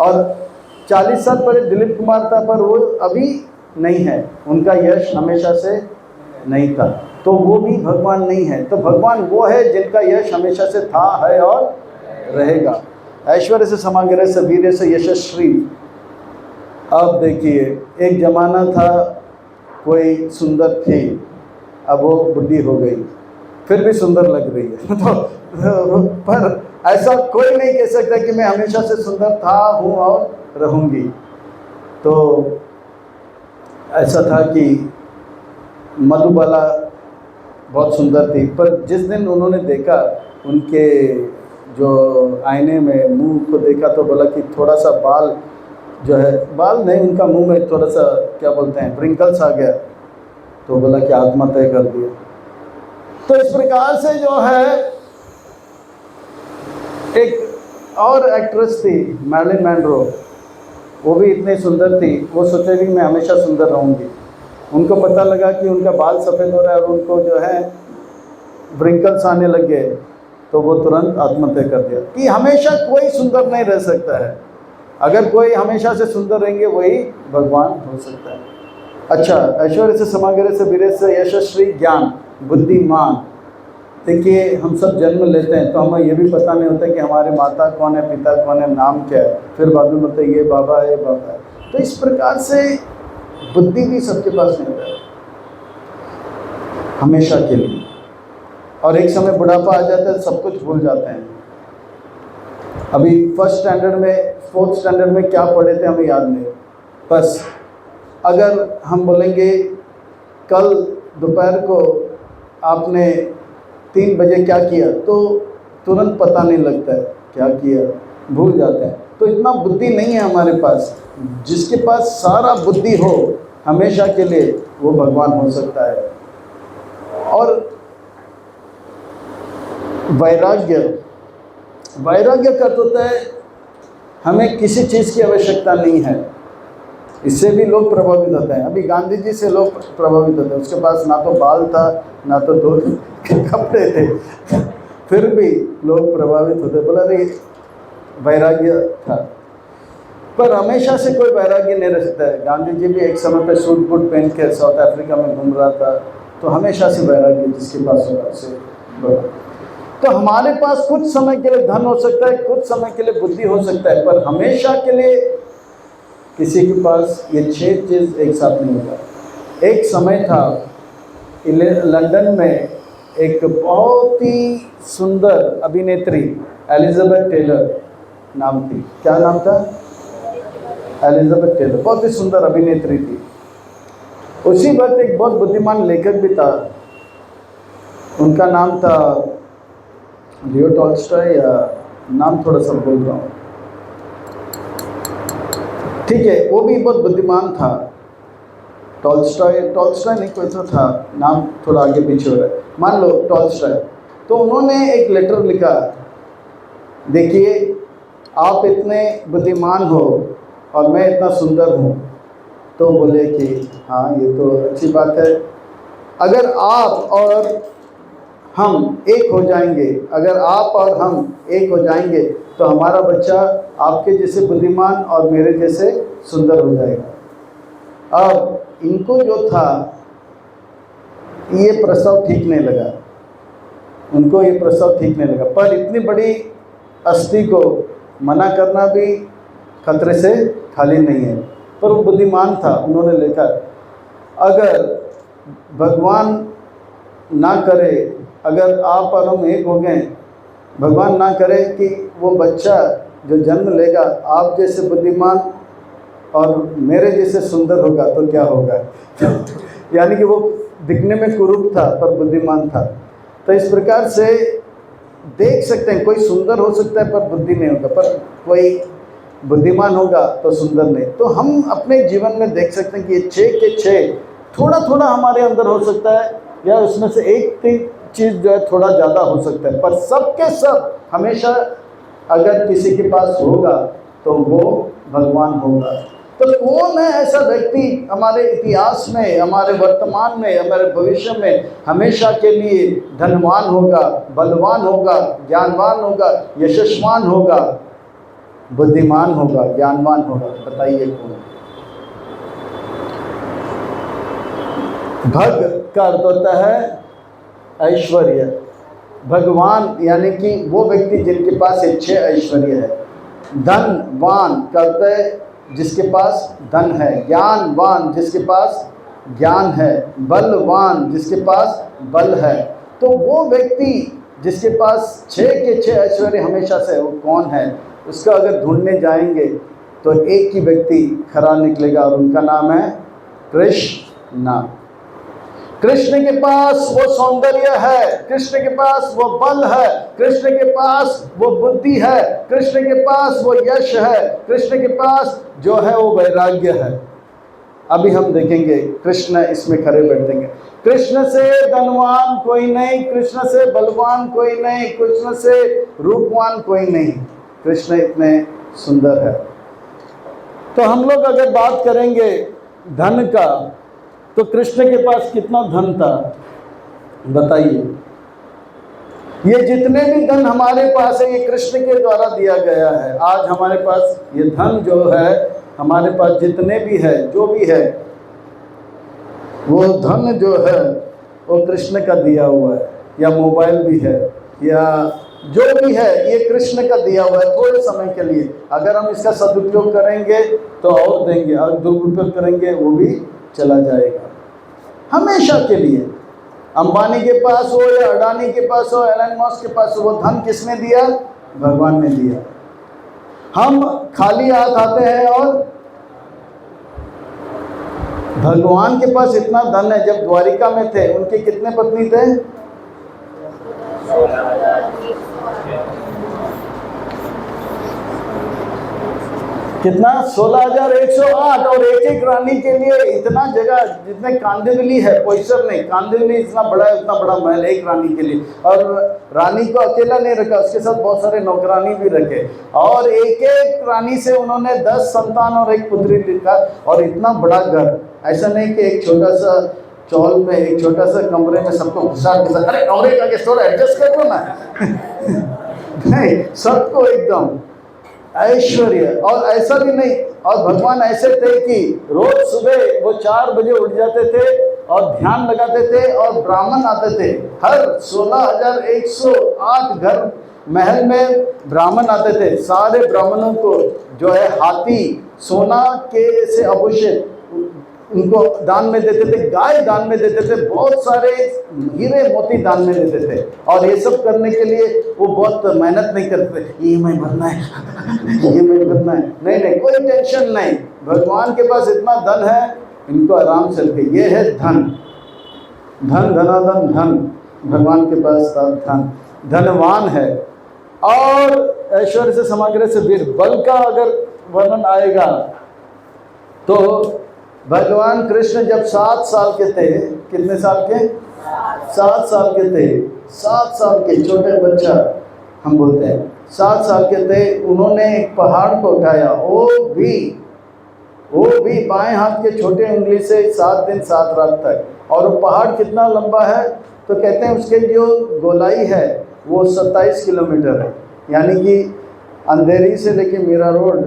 और 40 साल पहले दिलीप कुमार था, पर वो अभी नहीं है, उनका यश हमेशा से नहीं था, तो वो भी भगवान नहीं है। तो भगवान वो है जिनका यश हमेशा से था, है और रहेगा। ऐश्वर्य से समाग्र से वीर से यशस्वी। अब देखिए, एक ज़माना था कोई सुंदर थी, अब वो बुढ़ी हो गई, फिर भी सुंदर लग रही है। तो पर ऐसा कोई नहीं कह सकता कि मैं हमेशा से सुंदर था, हूँ और रहूँगी। तो ऐसा था कि मधुबाला बहुत सुंदर थी, पर जिस दिन उन्होंने देखा, उनके जो आईने में मुंह को देखा, तो बोला कि थोड़ा सा बाल जो है, बाल नहीं, उनका मुंह में थोड़ा सा क्या बोलते हैं रिंकल्स आ गया, तो बोला कि आत्महत्या कर दिया। तो इस प्रकार से जो है, एक और एक्ट्रेस थी मैरिलिन मोनरो, वो भी इतनी सुंदर थी, वो सोचेगी मैं हमेशा सुंदर रहूँगी, उनको पता लगा कि उनका बाल सफ़ेद हो रहा है और उनको जो है व्रिंकल्स आने लग गए, तो वो तुरंत आत्महत्या कर दिया। कि हमेशा कोई सुंदर नहीं रह सकता है, अगर कोई हमेशा से सुंदर रहेंगे वही भगवान हो सकता है। अच्छा, ऐश्वर्य से समाग्रह से वीर्य से यशस्वी ज्ञान बुद्धिमान। देखिए हम सब जन्म लेते हैं तो हमें ये भी पता नहीं होता कि हमारे माता कौन है, पिता कौन है, नाम क्या है, फिर बाद में बोलते ये बाबा है, ये बाबा है। तो इस प्रकार से बुद्धि भी सबके पास नहीं होता है हमेशा के लिए, और एक समय बुढ़ापा आ जाता है, सब कुछ भूल जाते हैं। अभी फर्स्ट स्टैंडर्ड में, फोर्थ स्टैंडर्ड में क्या पढ़े थे हमें याद नहीं। बस अगर हम बोलेंगे कल दोपहर को आपने 3 बजे क्या किया, तो तुरंत पता नहीं लगता है क्या किया, भूल जाते हैं। तो इतना बुद्धि नहीं है हमारे पास। जिसके पास सारा बुद्धि हो हमेशा के लिए, वो भगवान हो सकता है। और वैराग्य, वैराग्य का होता है हमें किसी चीज़ की आवश्यकता नहीं है। इससे भी लोग प्रभावित होते हैं। अभी गांधी जी से लोग प्रभावित होते हैं, उसके पास ना तो बाल था ना तो दो कपड़े थे, फिर भी लोग प्रभावित होते, बोला रे वैराग्य था। पर हमेशा से कोई वैराग्य नहीं रह सकता है। गांधी जी भी एक समय पे सूट बूट पहन के साउथ अफ्रीका में घूम रहा था, तो हमेशा से वैराग्य जिसके पास होगा से। तो हमारे पास कुछ समय के लिए धन हो सकता है, कुछ समय के लिए बुद्धि हो सकता है, पर हमेशा के लिए किसी के पास ये 6 चीज़ एक साथ नहीं होगा। एक समय था लंदन में एक बहुत ही सुंदर अभिनेत्री एलिजाबेथ टेलर नाम थी। क्या नाम था? एलिजाबेथ टेलर, बहुत ही सुंदर अभिनेत्री थी। उसी वक्त एक बहुत बुद्धिमान लेखक भी था, उनका नाम था लियो टॉल्स्टॉय, या नाम थोड़ा सा भूल रहा हूँ, ठीक है। वो भी बहुत बुद्धिमान था। टॉल्स्टॉय नहीं, कोई तो था, नाम थोड़ा आगे पीछे हो रहा है, मान लो टॉल्स्टॉय। तो उन्होंने एक लेटर लिखा, देखिए आप इतने बुद्धिमान हो और मैं इतना सुंदर हूँ। तो बोले कि हाँ ये तो अच्छी बात है, अगर आप और हम एक हो जाएंगे, अगर आप और हम एक हो जाएंगे तो हमारा बच्चा आपके जैसे बुद्धिमान और मेरे जैसे सुंदर हो जाएगा। अब इनको जो था ये प्रस्ताव ठीक नहीं लगा, उनको ये प्रस्ताव ठीक नहीं लगा, पर इतनी बड़ी हस्ती को मना करना भी खतरे से खाली नहीं है। पर वो बुद्धिमान था, उन्होंने लिखा अगर भगवान ना करे, अगर आप और हम एक हो गए, भगवान ना करे कि वो बच्चा जो जन्म लेगा आप जैसे बुद्धिमान और मेरे जैसे सुंदर होगा तो क्या होगा। यानी कि वो दिखने में कुरूप था पर बुद्धिमान था। तो इस प्रकार से देख सकते हैं, कोई सुंदर हो सकता है पर बुद्धि नहीं होगा, पर कोई बुद्धिमान होगा तो सुंदर नहीं। तो हम अपने जीवन में देख सकते हैं कि ये 6 के 6 थोड़ा थोड़ा हमारे अंदर हो सकता है, या उसमें से एक चीज़ जो है थोड़ा ज़्यादा हो सकता है, पर सब के सब हमेशा अगर किसी के पास होगा तो वो भगवान होगा। तो कौन है ऐसा व्यक्ति हमारे इतिहास में, हमारे वर्तमान में, हमारे भविष्य में हमेशा के लिए धनवान होगा, बलवान होगा, ज्ञानवान होगा, यशस्वान होगा, बुद्धिमान होगा, ज्ञानवान होगा? बताइए कौन? भग का अर्थ होता है ऐश्वर्य। भगवान यानी कि वो व्यक्ति जिनके पास 6 ऐश्वर्य है। धनवान करते जिसके पास धन है, ज्ञानवान जिसके पास ज्ञान है, बलवान जिसके पास बल है। तो वो व्यक्ति जिसके पास 6 के 6 ऐश्वर्य हमेशा से, वो कौन है? उसका अगर ढूंढने जाएंगे तो एक ही व्यक्ति खरा निकलेगा और उनका नाम है कृष्ण। कृष्ण के पास वो सौंदर्य है, कृष्ण के पास वो बल है, कृष्ण के पास वो बुद्धि है, कृष्ण के पास वो यश है, कृष्ण के पास जो है वो वैराग्य है। अभी हम देखेंगे कृष्ण इसमें खड़े बैठेंगे। कृष्ण से धनवान कोई नहीं, कृष्ण से बलवान कोई नहीं, कृष्ण से रूपवान कोई नहीं, कृष्ण इतने सुंदर है। तो हम लोग अगर बात करेंगे धन का, तो कृष्ण के पास कितना धन था बताइए। ये जितने भी धन हमारे पास है ये कृष्ण के द्वारा दिया गया है। आज हमारे पास ये धन जो है, हमारे पास जितने भी है, जो भी है, वो धन जो है वो कृष्ण का दिया हुआ है। या मोबाइल भी है या जो भी है ये कृष्ण का दिया हुआ है थोड़े समय के लिए। अगर हम इसका सदुपयोग करेंगे तो और देंगे, और दुरुपयोग करेंगे वो भी चला जाएगा हमेशा के लिए। अंबानी के पास हो या अडानी के पास हो, एलन मस्क के पास हो, वो धन किसने दिया? भगवान ने दिया। हम खाली हाथ आते हैं और भगवान के पास इतना धन है। जब द्वारिका में थे उनके कितने पत्नी थे? कितना? 16,108। और एक एक रानी के लिए इतना जगह, जितने कांदिवली है, पोईसर नहीं, कांदिवली इतना बड़ा है, उतना बड़ा महल एक रानी के लिए। और रानी को अकेला नहीं रखा, उसके साथ बहुत सारे नौकरानी भी रखे। और एक एक रानी से उन्होंने 10 संतान और एक पुत्री लिखा। और इतना बड़ा घर, ऐसा नहीं कि एक छोटा सा चौल में, एक छोटा सा कमरे में सबको घुसा के साथ, अरे कमरे का गेस्ट थोड़ा एडजस्ट कर दो ना नहीं, सबको एकदम ऐश्वर्य। और ऐसा भी नहीं, और भगवान ऐसे थे कि रोज सुबह वो 4 बजे उठ जाते थे और ध्यान लगाते थे, और ब्राह्मण आते थे। हर 16,108 घर महल में ब्राह्मण आते थे। सारे ब्राह्मणों को जो है हाथी, सोना के से आभूषित उनको दान में देते थे, गाय दान में देते थे, बहुत सारे हीरे मोती दान में देते थे। और ये सब करने के लिए वो बहुत मेहनत नहीं करते थे, ये मैं भरना है ये मैं भरना है, नहीं, कोई टेंशन नहीं। भगवान के पास इतना धन है, इनको आराम से रखे। ये है धन, धन धनाधन धन, भगवान के पास धन, धनवान है। और ऐश्वर्य से समाग्रह से वीर, बल का अगर वर्णन आएगा तो भगवान कृष्ण जब 7 साल के थे, कितने साल के? 7 साल के थे। 7 साल के छोटे बच्चा हम बोलते हैं, 7 साल के थे। उन्होंने एक पहाड़ को उठाया, वो भी बाएं हाथ के छोटे उंगली से 7 दिन 7 रात तक। और वो पहाड़ कितना लंबा है तो कहते हैं उसके जो गोलाई है वो 27 किलोमीटर है। यानी कि अंधेरी से लेके मीरा रोड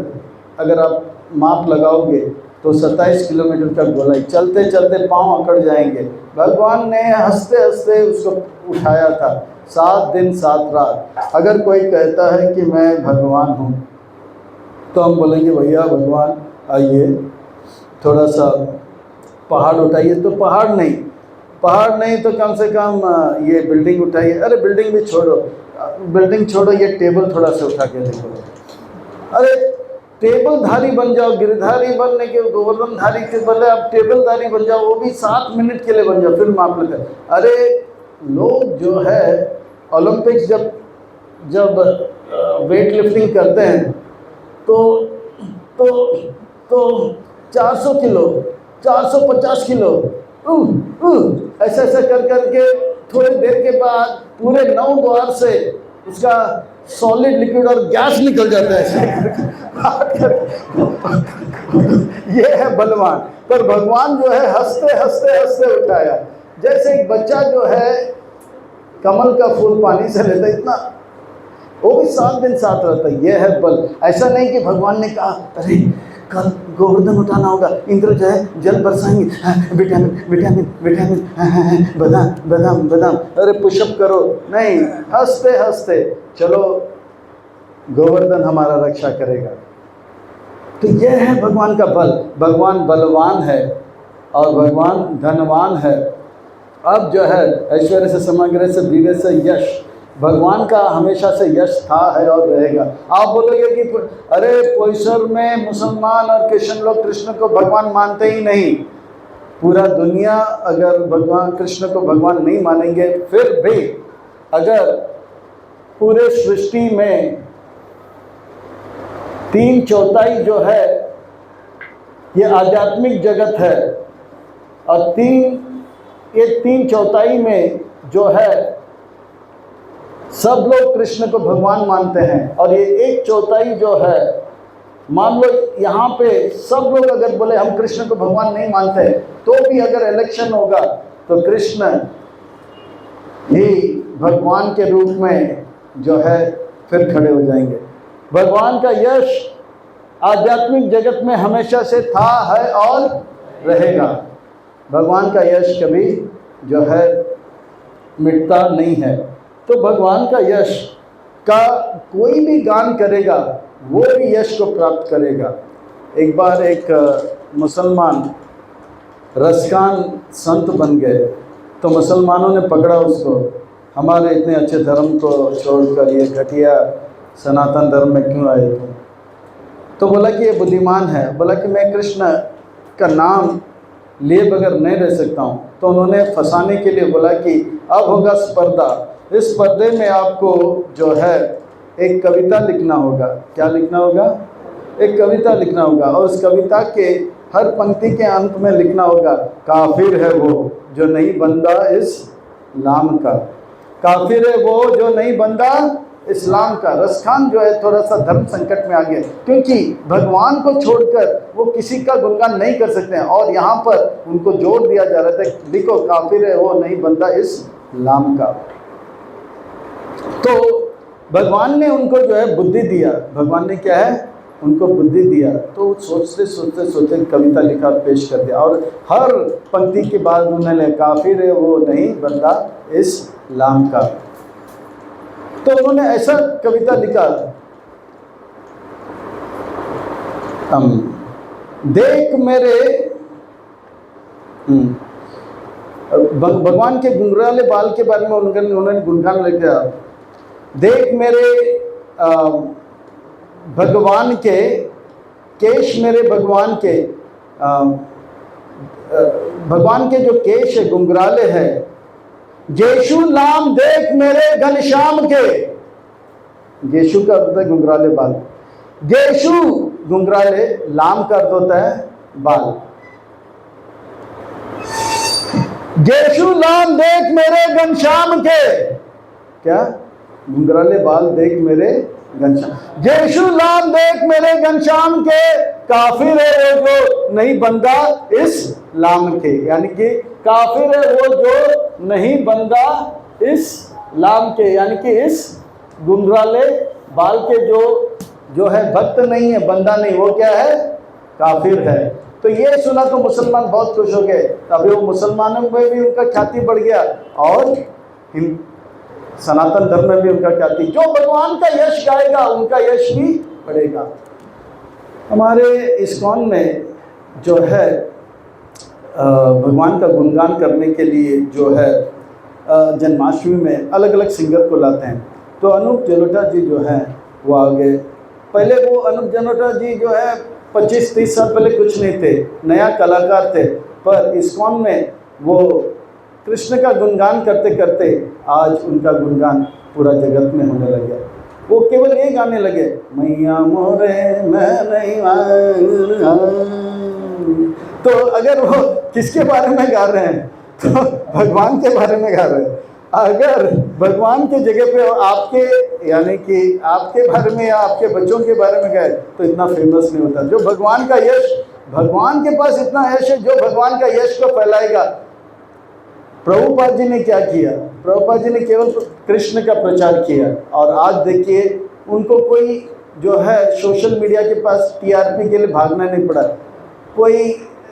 अगर आप माप लगाओगे तो 27 किलोमीटर का गोलाई। चलते चलते पाँव अकड़ जाएंगे। भगवान ने हंसते हंसते उसको उठाया था 7 दिन 7 रात। अगर कोई कहता है कि मैं भगवान हूँ तो हम बोलेंगे भैया भगवान आइए थोड़ा सा पहाड़ उठाइए। तो पहाड़ नहीं तो कम से कम ये बिल्डिंग उठाइए। अरे बिल्डिंग भी छोड़ो, ये टेबल थोड़ा सा उठा के देखो। अरे टेबलधारी बन जाओ, गिरधारी बनने के, गोवर्धनधारी के बदले आप टेबलधारी बन जाओ, वो भी 7 मिनट के लिए बन जाओ, फिर माप लेकर। अरे लोग जो है ओलंपिक्स जब वेट लिफ्टिंग करते हैं तो 400 किलो, 450 किलो ऐसा करके थोड़ी देर के बाद पूरे 9 द्वार से उसका सॉलिड, लिक्विड और गैस निकल जाता है ये है बलवान। पर भगवान जो है हंसते उठाया। जैसे एक बच्चा जो है कमल का फूल पानी से लेता, इतना वो भी 7 दिन 7 रहता है। ये है बल। ऐसा नहीं कि भगवान ने कहा अरे कल गोवर्धन उठाना होगा, इंद्र जो है जल बरसाएंगे, विटामिन बादाम, अरे पुशअप करो। नहीं, हंसते चलो गोवर्धन हमारा रक्षा करेगा। तो यह है भगवान का बल। भगवान बलवान है और भगवान धनवान है। अब जो है ऐश्वर्य से समग्र से वीर्य से यश, भगवान का हमेशा से यश था, है और रहेगा। आप बोलोगे कि अरे पोईसर में मुसलमान और क्रिश्चियन लोग कृष्ण को भगवान मानते ही नहीं। पूरा दुनिया अगर भगवान कृष्ण को भगवान नहीं मानेंगे, फिर भी अगर पूरे सृष्टि में 3/4 जो है ये आध्यात्मिक जगत है, और 3/4 में जो है सब लोग कृष्ण को भगवान मानते हैं, और ये 1/4 जो है मान लो यहाँ पे सब लोग अगर बोले हम कृष्ण को भगवान नहीं मानते, तो भी अगर इलेक्शन होगा तो कृष्ण ही भगवान के रूप में जो है फिर खड़े हो जाएंगे। भगवान का यश आध्यात्मिक जगत में हमेशा से था, है और रहेगा। भगवान का यश कभी जो है मिटता नहीं है। तो भगवान का यश का कोई भी गान करेगा वो भी यश को प्राप्त करेगा। एक बार एक मुसलमान रसखान संत बन गए, तो मुसलमानों ने पकड़ा उसको, हमारे इतने अच्छे धर्म को छोड़कर ये घटिया सनातन धर्म में क्यों आए तुम? तो बोला कि ये बुद्धिमान है। बोला कि मैं कृष्ण का नाम लिए बगैर नहीं रह सकता हूँ। तो उन्होंने फंसाने के लिए बोला कि अब होगा स्पर्धा, इस स्पर्धे में आपको जो है एक कविता लिखना होगा। क्या लिखना होगा? एक कविता लिखना होगा, और उस कविता के हर पंक्ति के अंत में लिखना होगा, काफिर है वो जो नहीं बंदा इस्लाम का, काफिर है वो जो नहीं बंदा इस्लाम का। रसखान जो है थोड़ा सा धर्म संकट में आ गया, क्योंकि भगवान को छोड़कर वो किसी का गुणगान नहीं कर सकते हैं, और यहाँ पर उनको जोड़ दिया जा रहा था, देखो काफिर है वो नहीं बंदा इस्लाम का। तो भगवान ने उनको जो है बुद्धि दिया। भगवान ने क्या है? उनको बुद्धि दिया। तो सोचते सोचते सोचते कविता लिखा, पेश कर दिया, और हर पंक्ति के बाद उन्होंने काफिर है वो नहीं बंदा इस्लाम का। तो उन्होंने ऐसा कविता लिखा, देख मेरे भगवान के गुंगराले बाल के बारे में उन्होंने गुणगान लिखा, देख मेरे भगवान के केश, मेरे भगवान के जो केश है गुंगराले है, गेशु लाम देख मेरे घनश्याम के। गेशु का अर्थ है गुंगराले बाल, गेशु गुंगराले, लाम का अर्थ होता है बाल। गेशु लाम देख मेरे घनश्याम के, क्या? गुंगराले बाल देख मेरे घनश्याम, गेशु लाम देख मेरे घनश्याम के, काफिर है वो जो नहीं बंदा इस्लाम के। यानी कि काफिर है वो जो नहीं बंदा इस्लाम के, यानी कि इस गुंगराले बाल के जो है भक्त नहीं है, बंदा नहीं, वो क्या है? काफिर है। तो ये सुना तो मुसलमान बहुत खुश हो गए। तभी वो मुसलमानों में भी उनका ख्याति बढ़ गया, और सनातन धर्म में भी उनका ख्याति। जो भगवान का यश गाएगा उनका यश भी बढ़ेगा। हमारे इस्कॉन में जो है भगवान का गुणगान करने के लिए जो है जन्माष्टमी में अलग अलग सिंगर को लाते हैं। तो अनूप जलोटा जी जो हैं वो आ गए। पहले वो अनूप जलोटा जी जो है 25-30 साल पहले कुछ नहीं थे, नया कलाकार थे, पर इस्कॉन में वो कृष्ण का गुणगान करते करते आज उनका गुणगान पूरा जगत में होने लगे। वो केवल ये गाने लगे, मैया मोरे मैं नहीं तो अगर वो किसके बारे में गा रहे हैं? तो भगवान के बारे में गा रहे हैं। अगर भगवान की जगह पे आपके, यानी कि आपके बारे में या आपके बच्चों के बारे में गाए तो इतना फेमस नहीं होता। जो भगवान का यश, भगवान के पास इतना यश है जो भगवान का यश को फैलाएगा। प्रभुपाद जी ने क्या किया? प्रभुपाद जी ने केवल कृष्ण का प्रचार किया, और आज देखिए उनको कोई जो है सोशल मीडिया के पास टीआरपी के लिए भागना नहीं पड़ा, कोई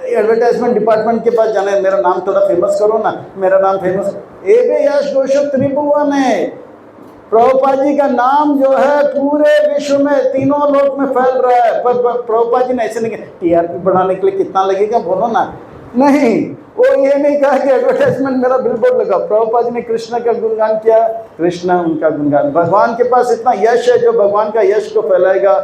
एडवर्टाइजमेंट डिपार्टमेंट के पास जाना है, मेरा नाम थोड़ा फेमस करो ना, मेरा नाम फेमस। एबे यश घोषो त्रिभुवन है। प्रभुपाद जी का नाम जो है पूरे विश्व में, तीनों लोक में फैल रहा है। पर प्रभुपाद जी ने ऐसे नहीं किया, टीआरपी बढ़ाने के लिए कितना लगेगा बोलो ना, नहीं, वो ये नहीं कहा कि एडवर्टाइजमेंट मेरा बिलबोर्ड लगा। प्रभुपाद जी ने कृष्ण का गुणगान किया, कृष्ण उनका गुणगान। भगवान के पास इतना यश है, जो भगवान का यश को फैलाएगा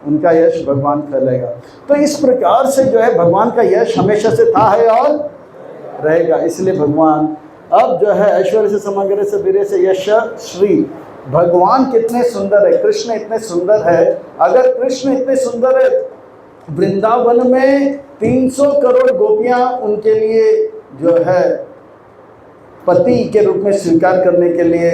उनका यश भगवान फैलाएगा। तो इस प्रकार से जो है भगवान का यश हमेशा से था, है और रहेगा। इसलिए भगवान अब जो है ऐश्वर्य से समग्र से वीर्य से यश श्री, भगवान कितने सुंदर है, कृष्ण इतने सुंदर है। अगर कृष्ण इतने सुंदर है, वृंदावन में 300 करोड़ गोपियां उनके लिए जो है पति के रूप में स्वीकार करने के लिए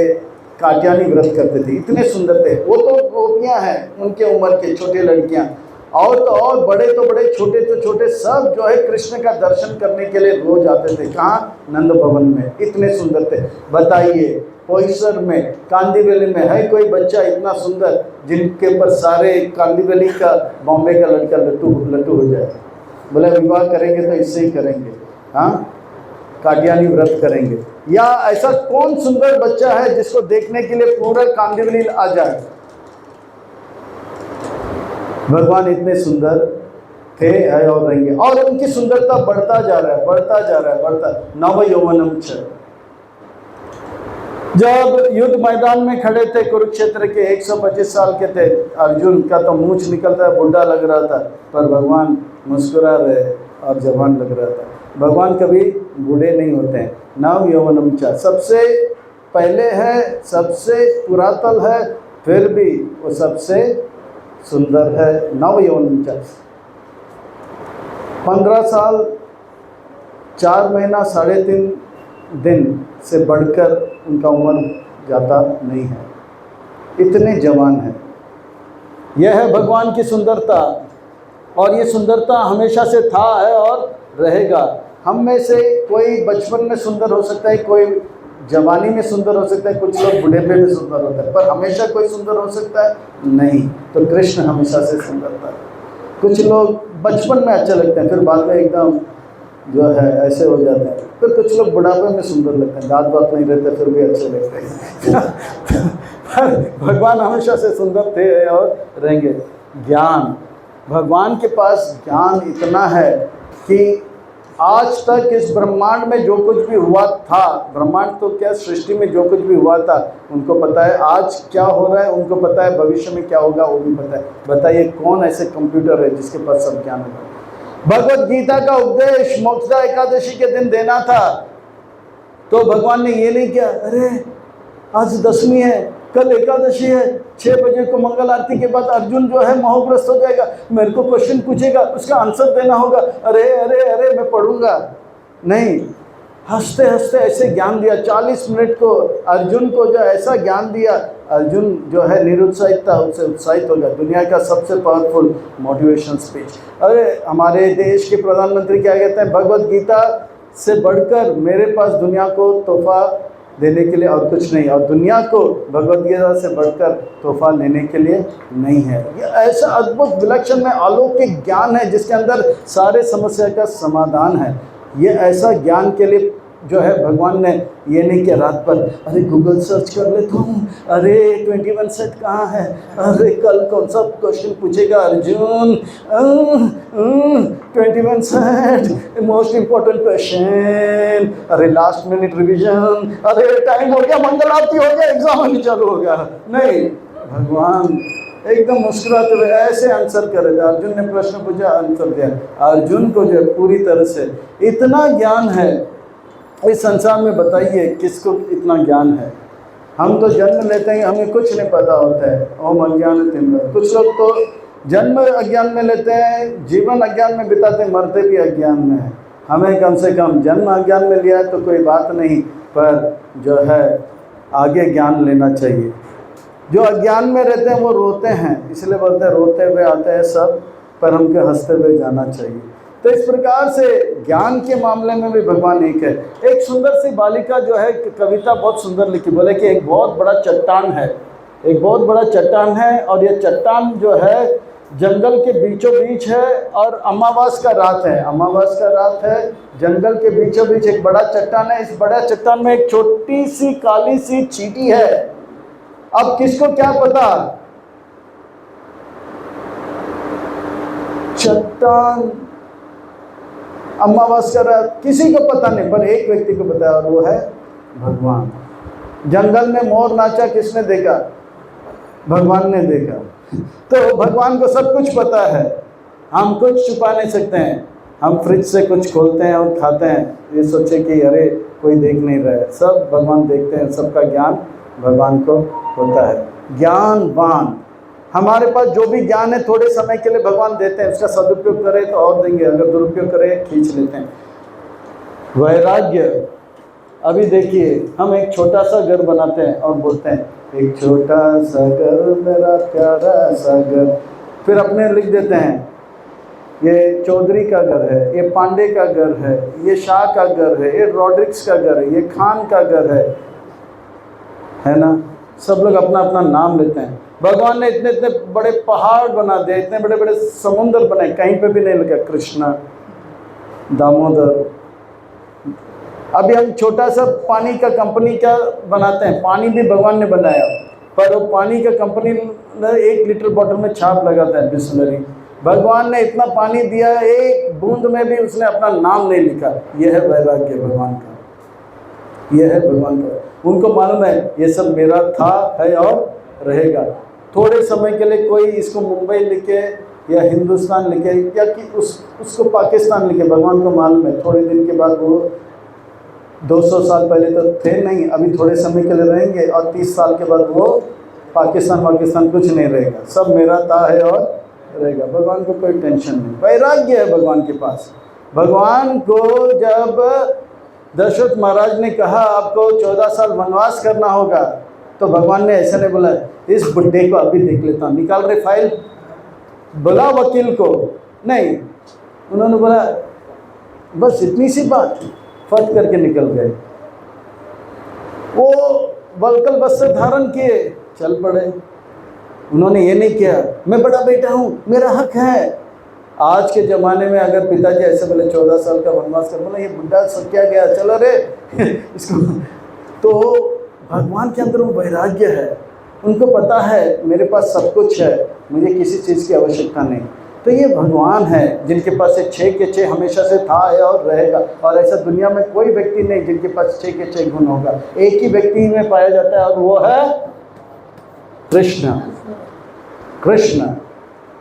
कात्यायनी व्रत करते थे, इतने सुंदर थे वो। तो गोपियां हैं, उनके उम्र के छोटी लड़कियां, और तो और बड़े तो बड़े, छोटे तो छोटे, सब जो है कृष्ण का दर्शन करने के लिए रोज आते थे। कहाँ? नंद भवन में। इतने सुंदर थे। बताइए, पोईसर में, कांदीवली में है कोई बच्चा इतना सुंदर जिनके ऊपर सारे कांदीवली का, बॉम्बे का लड़का लट्टू हो जाए? बोले विवाह करेंगे तो इससे ही करेंगे, हाँ, काटियानी व्रत करेंगे। या ऐसा कौन सुंदर बच्चा है जिसको देखने के लिए पूरा कांदीवली आ जाए? भगवान इतने सुंदर थे, है और रहेंगे, और उनकी सुंदरता बढ़ता जा रहा है, बढ़ता जा रहा है, बढ़ता। नव यौवनम छ। जब युद्ध मैदान में खड़े थे कुरुक्षेत्र के, 125 साल के थे, अर्जुन का तो मूंछ निकलता है, बुढ़ा लग रहा था, पर भगवान मुस्कुरा रहे और जवान लग रहा था। भगवान कभी बूढ़े नहीं होते हैं। नव यौवनम च, सबसे पहले है, सबसे पुरातन है, फिर भी वो सबसे सुंदर है। नव यौवनम च। 15 साल 4 महीना 3.5 दिन से बढ़कर उनका उम्र जाता नहीं है, इतने जवान हैं। यह है भगवान की सुंदरता, और ये सुंदरता हमेशा से था, है और रहेगा। हम में से कोई बचपन में सुंदर हो सकता है, कोई जवानी में सुंदर हो सकता है, कुछ लोग बुढ़ेपे में सुंदर होता है, पर हमेशा कोई सुंदर हो सकता है नहीं। तो कृष्ण हमेशा से सुंदर था। कुछ लोग बचपन में अच्छे लगते हैं, फिर बाद में एकदम जो है ऐसे हो जाते हैं। फिर कुछ लोग बुढ़ापे में सुंदर लगते हैं, दांत बात नहीं रहते फिर भी अच्छे लगते हैं। भगवान हमेशा से सुंदर थे और रहेंगे। ज्ञान, भगवान के पास ज्ञान इतना है कि आज तक इस ब्रह्मांड में जो कुछ भी हुआ था, ब्रह्मांड तो क्या, सृष्टि में जो कुछ भी हुआ था उनको पता है। आज क्या हो रहा है उनको पता है, भविष्य में क्या होगा वो भी पता है। बताइए कौन ऐसे कंप्यूटर है जिसके पास सब ज्ञान होगा? भगवत गीता का उपदेश मोक्षदा एकादशी के दिन देना था, तो भगवान ने ये नहीं किया, अरे आज 10वीं है, कल एकादशी है, 6 बजे को मंगल आरती के बाद अर्जुन जो है मोहग्रस्त हो जाएगा, मेरे को क्वेश्चन पूछेगा, उसका आंसर देना होगा, अरे अरे अरे मैं पढ़ूंगा नहीं। हंसते हंसते ऐसे ज्ञान दिया, 40 मिनट को अर्जुन को जो ऐसा ज्ञान दिया, अर्जुन जो है निरुत्साहित था, उससे उत्साहित हो गया। दुनिया का सबसे पावरफुल मोटिवेशन स्पीच। अरे हमारे देश के प्रधानमंत्री क्या कहते हैं, भगवत गीता से बढ़कर मेरे पास दुनिया को तोहफा देने के लिए और कुछ नहीं, और दुनिया को भगवत गीता से बढ़कर तोहफा लेने के लिए नहीं है। ये ऐसा अद्भुत विलक्षण में अलौकिक ज्ञान है जिसके अंदर सारे समस्या का समाधान है। ये ऐसा ज्ञान के लिए जो है भगवान ने ये नहीं किया रात पर, अरे गूगल सर्च कर लेता हूँ, अरे 21 सेट कहाँ है, अरे कल कौन सा क्वेश्चन पूछेगा Arjun, 21 set most important question, अरे लास्ट मिनट रिवीजन, अरे टाइम हो गया, मंगल आरती हो गया, एग्जाम अभी चालू हो गया। नहीं, भगवान एकदम मुस्कुराते हुए ऐसे आंसर करे। अर्जुन ने प्रश्न पूछा, आंसर दिया। अर्जुन को जो पूरी तरह से इतना ज्ञान है इस संसार में, बताइए किसको इतना ज्ञान है? हम तो जन्म लेते हैं, हमें कुछ नहीं पता होता है, ओम अज्ञान तिमिर। कुछ लोग तो जन्म अज्ञान में लेते हैं, जीवन अज्ञान में बिताते, मरते भी अज्ञान में है। हमें कम से कम जन्म अज्ञान में लिया है तो कोई बात नहीं, पर जो है आगे ज्ञान लेना चाहिए। जो अज्ञान में रहते हैं वो रोते हैं, इसलिए बोलते हैं रोते हुए आते हैं सब, पर हमको हंसते हुए जाना चाहिए। तो इस प्रकार से ज्ञान के मामले में भी भगवान एक है। एक सुंदर सी बालिका जो है कविता बहुत सुंदर लिखी, बोले कि एक बहुत बड़ा चट्टान है, एक बहुत बड़ा चट्टान है, और ये चट्टान जो है जंगल के बीचों बीच है, और अमावास का रात है, अमावास का रात है, जंगल के बीचों बीच एक बड़ा चट्टान है। इस बड़ा चट्टान में एक छोटी सी काली सी चींटी है। अब किसको क्या पता, चट्टान अमावास का रात, किसी को पता नहीं, पर एक व्यक्ति को पता है, और वो है भगवान। जंगल में मोर नाचा, किसने देखा? भगवान ने देखा। तो भगवान को सब कुछ पता है, हम कुछ छुपा नहीं सकते हैं। हम फ्रिज से कुछ खोलते हैं और खाते हैं, ये सोचे कि अरे कोई देख नहीं रहा है, सब भगवान देखते हैं। सबका ज्ञान भगवान को होता है। ज्ञानवान, हमारे पास जो भी ज्ञान है थोड़े समय के लिए भगवान देते हैं, उसका सदुपयोग करें तो और देंगे, अगर दुरुपयोग करें खींच लेते हैं। वैराग्य, अभी देखिए हम एक छोटा सा घर बनाते हैं और बोलते हैं एक छोटा सा घर मेरा प्यारा सा घर, फिर अपने लिख देते हैं ये चौधरी का घर है, ये पांडे का घर है, ये शाह का घर है, ये रॉड्रिक्स का घर है, ये खान का घर है ना। सब लोग अपना अपना नाम लेते हैं। भगवान ने इतने इतने बड़े पहाड़ बना दिए, इतने बड़े बड़े समुद्र बनाए, कहीं पे भी नहीं लिखा कृष्णा, दामोदर। अभी हम छोटा सा पानी का कंपनी क्या बनाते हैं, पानी भी भगवान ने बनाया, पर वो पानी का कंपनी 1 लीटर बॉटल में छाप लगाता है बिस्लरी। भगवान ने इतना पानी दिया, एक बूंद में भी उसने अपना नाम नहीं लिखा। यह है वैराग्य भगवान का, यह है भगवान का। उनको मालूम है ये सब मेरा था, है और रहेगा। थोड़े समय के लिए कोई इसको मुंबई लिखे या हिंदुस्तान लिखे या कि उसको पाकिस्तान लिखे, भगवान को मालूम है थोड़े दिन के बाद वो 200 साल पहले तो थे नहीं, अभी थोड़े समय के लिए रहेंगे और 30 साल के बाद वो पाकिस्तान कुछ नहीं रहेगा, सब मेरा था, है और रहेगा। भगवान को कोई टेंशन नहीं, वैराग्य है भगवान के पास। भगवान को जब दशरथ महाराज ने कहा आपको 14 साल वनवास करना होगा, तो भगवान ने ऐसा नहीं बोला इस बुड्ढे को अभी देख लेता हूँ, निकाल रहे फाइल, बोला वकील को, नहीं, उन्होंने बोला बस इतनी सी बात, फट करके निकल गए। वो वल्कल वस्त्र धारण किए, चल पड़े। उन्होंने ये नहीं किया मैं बड़ा बेटा हूँ, मेरा हक है। आज के ज़माने में अगर पिताजी ऐसे बोले 14 साल का वनवास कर, बोला ये बुढ़ा सब क्या गया, चलो रे इसको। तो भगवान के अंदर वो वैराग्य है, उनको पता है मेरे पास सब कुछ है, मुझे किसी चीज़ की आवश्यकता नहीं। तो ये भगवान है जिनके पास 6 के 6 हमेशा से था, है और रहेगा। और ऐसा दुनिया में कोई व्यक्ति नहीं जिनके पास 6 के 6 गुण होगा, एक ही व्यक्ति में पाया जाता है और वो है कृष्ण। कृष्ण,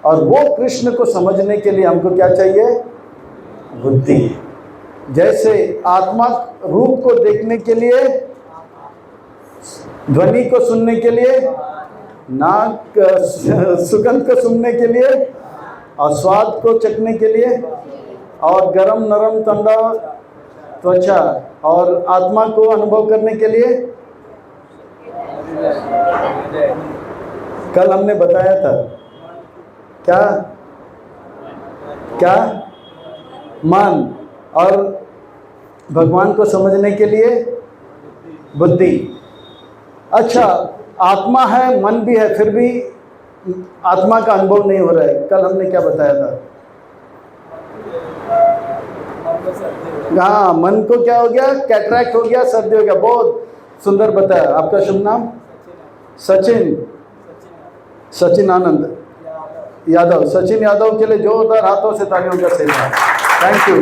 और वो कृष्ण को समझने के लिए हमको क्या चाहिए, बुद्धि। जैसे आत्मा रूप को देखने के लिए, ध्वनि को सुनने के लिए, नाक सुगंध को सुनने के लिए, और स्वाद को चखने के लिए, और गरम नरम ठंडा त्वचा और आत्मा को अनुभव करने के लिए। कल हमने बताया था क्या क्या मन, और भगवान को समझने के लिए बुद्धि। अच्छा, आत्मा है, मन भी है, फिर भी आत्मा का अनुभव नहीं हो रहा है। कल हमने क्या बताया था, हाँ, मन को क्या हो गया, कैटरैक्ट हो गया, सर्दी हो गया। बहुत सुंदर बताया। आपका शुभ नाम? सचिन आनंद यादव। सचिन यादव के लिए जोरदार हाथों से तालियों का सेवा। Thank you.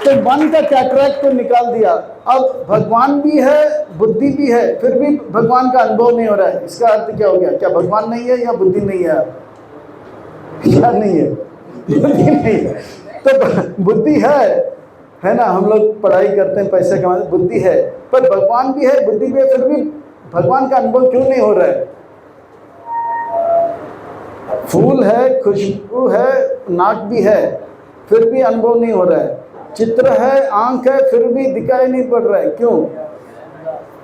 तो मन का कैटरैक्ट को निकाल दिया। अब भगवान भी है, बुद्धि भी है, फिर भी भगवान का अनुभव नहीं हो रहा है। इसका अर्थ क्या हो गया, क्या भगवान नहीं है या बुद्धि नहीं है? क्या नहीं है? बुद्धि नहीं है। तो बुद्धि है ना, हम लोग पढ़ाई करते हैं, पैसे कमाते, बुद्धि है, पर भगवान भी है, बुद्धि भी है, फिर भी भगवान का अनुभव क्यों नहीं हो रहा है? फूल है, खुशबू है, नाक भी है, फिर भी अनुभव नहीं हो रहा है। चित्र है, आंख है, फिर भी दिखाई नहीं पड़ रहा है, क्यों?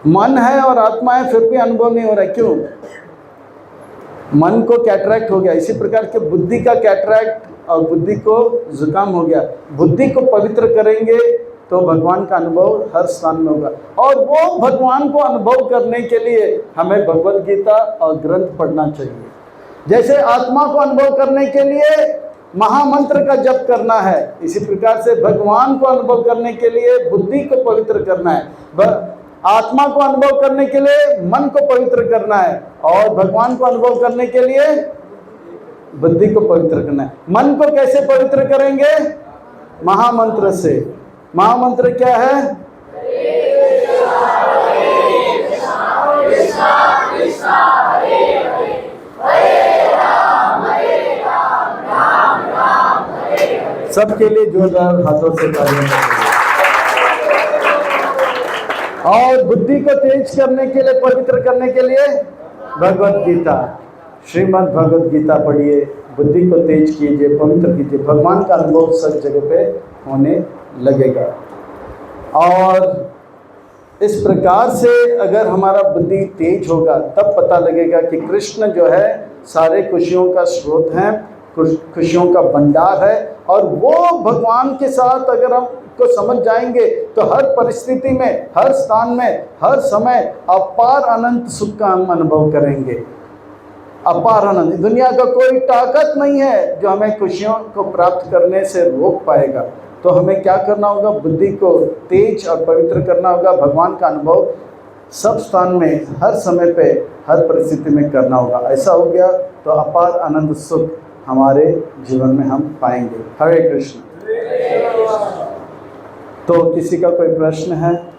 मन है और आत्मा है, फिर भी अनुभव नहीं हो रहा है, क्यों? मन को कैटरैक्ट हो गया। इसी प्रकार के बुद्धि का कैटरैक्ट और बुद्धि को जुकाम हो गया। बुद्धि को पवित्र करेंगे तो भगवान का अनुभव हर स्थान में होगा। और वो भगवान को अनुभव करने के लिए हमें भगवद गीता और ग्रंथ पढ़ना चाहिए। जैसे आत्मा को अनुभव करने के लिए महामंत्र का जप करना है, इसी प्रकार से भगवान को अनुभव करने के लिए बुद्धि को पवित्र करना है, आत्मा को अनुभव करने के लिए मन को पवित्र करना है, और भगवान को अनुभव करने के लिए बुद्धि को पवित्र करना है। मन को कैसे पवित्र करेंगे? महामंत्र से। महामंत्र क्या है? सबके लिए जोरदार हाथों से तालियां। और बुद्धि को तेज करने के लिए, पवित्र करने के लिए भगवद गीता, श्रीमद् भगवद गीता पढ़िए, बुद्धि को तेज कीजिए, पवित्र कीजिए, भगवान का अनुभव सब जगह पे होने लगेगा। और इस प्रकार से अगर हमारा बुद्धि तेज होगा, तब पता लगेगा कि कृष्ण जो है सारे खुशियों का स्रोत हैं, खुशियों का भंडार है। और वो भगवान के साथ अगर हम को समझ जाएंगे तो हर परिस्थिति में, हर स्थान में, हर समय अपार अनंत सुख का हम अनुभव करेंगे। अपार आनंद, दुनिया का कोई ताकत नहीं है जो हमें खुशियों को प्राप्त करने से रोक पाएगा। तो हमें क्या करना होगा? बुद्धि को तेज और पवित्र करना होगा। भगवान का अनुभव सब स्थान में, हर समय पे, हर परिस्थिति में करना होगा। ऐसा हो गया तो अपार आनंद सुख हमारे जीवन में हम पाएंगे। हरे कृष्ण। तो किसी का कोई प्रश्न है?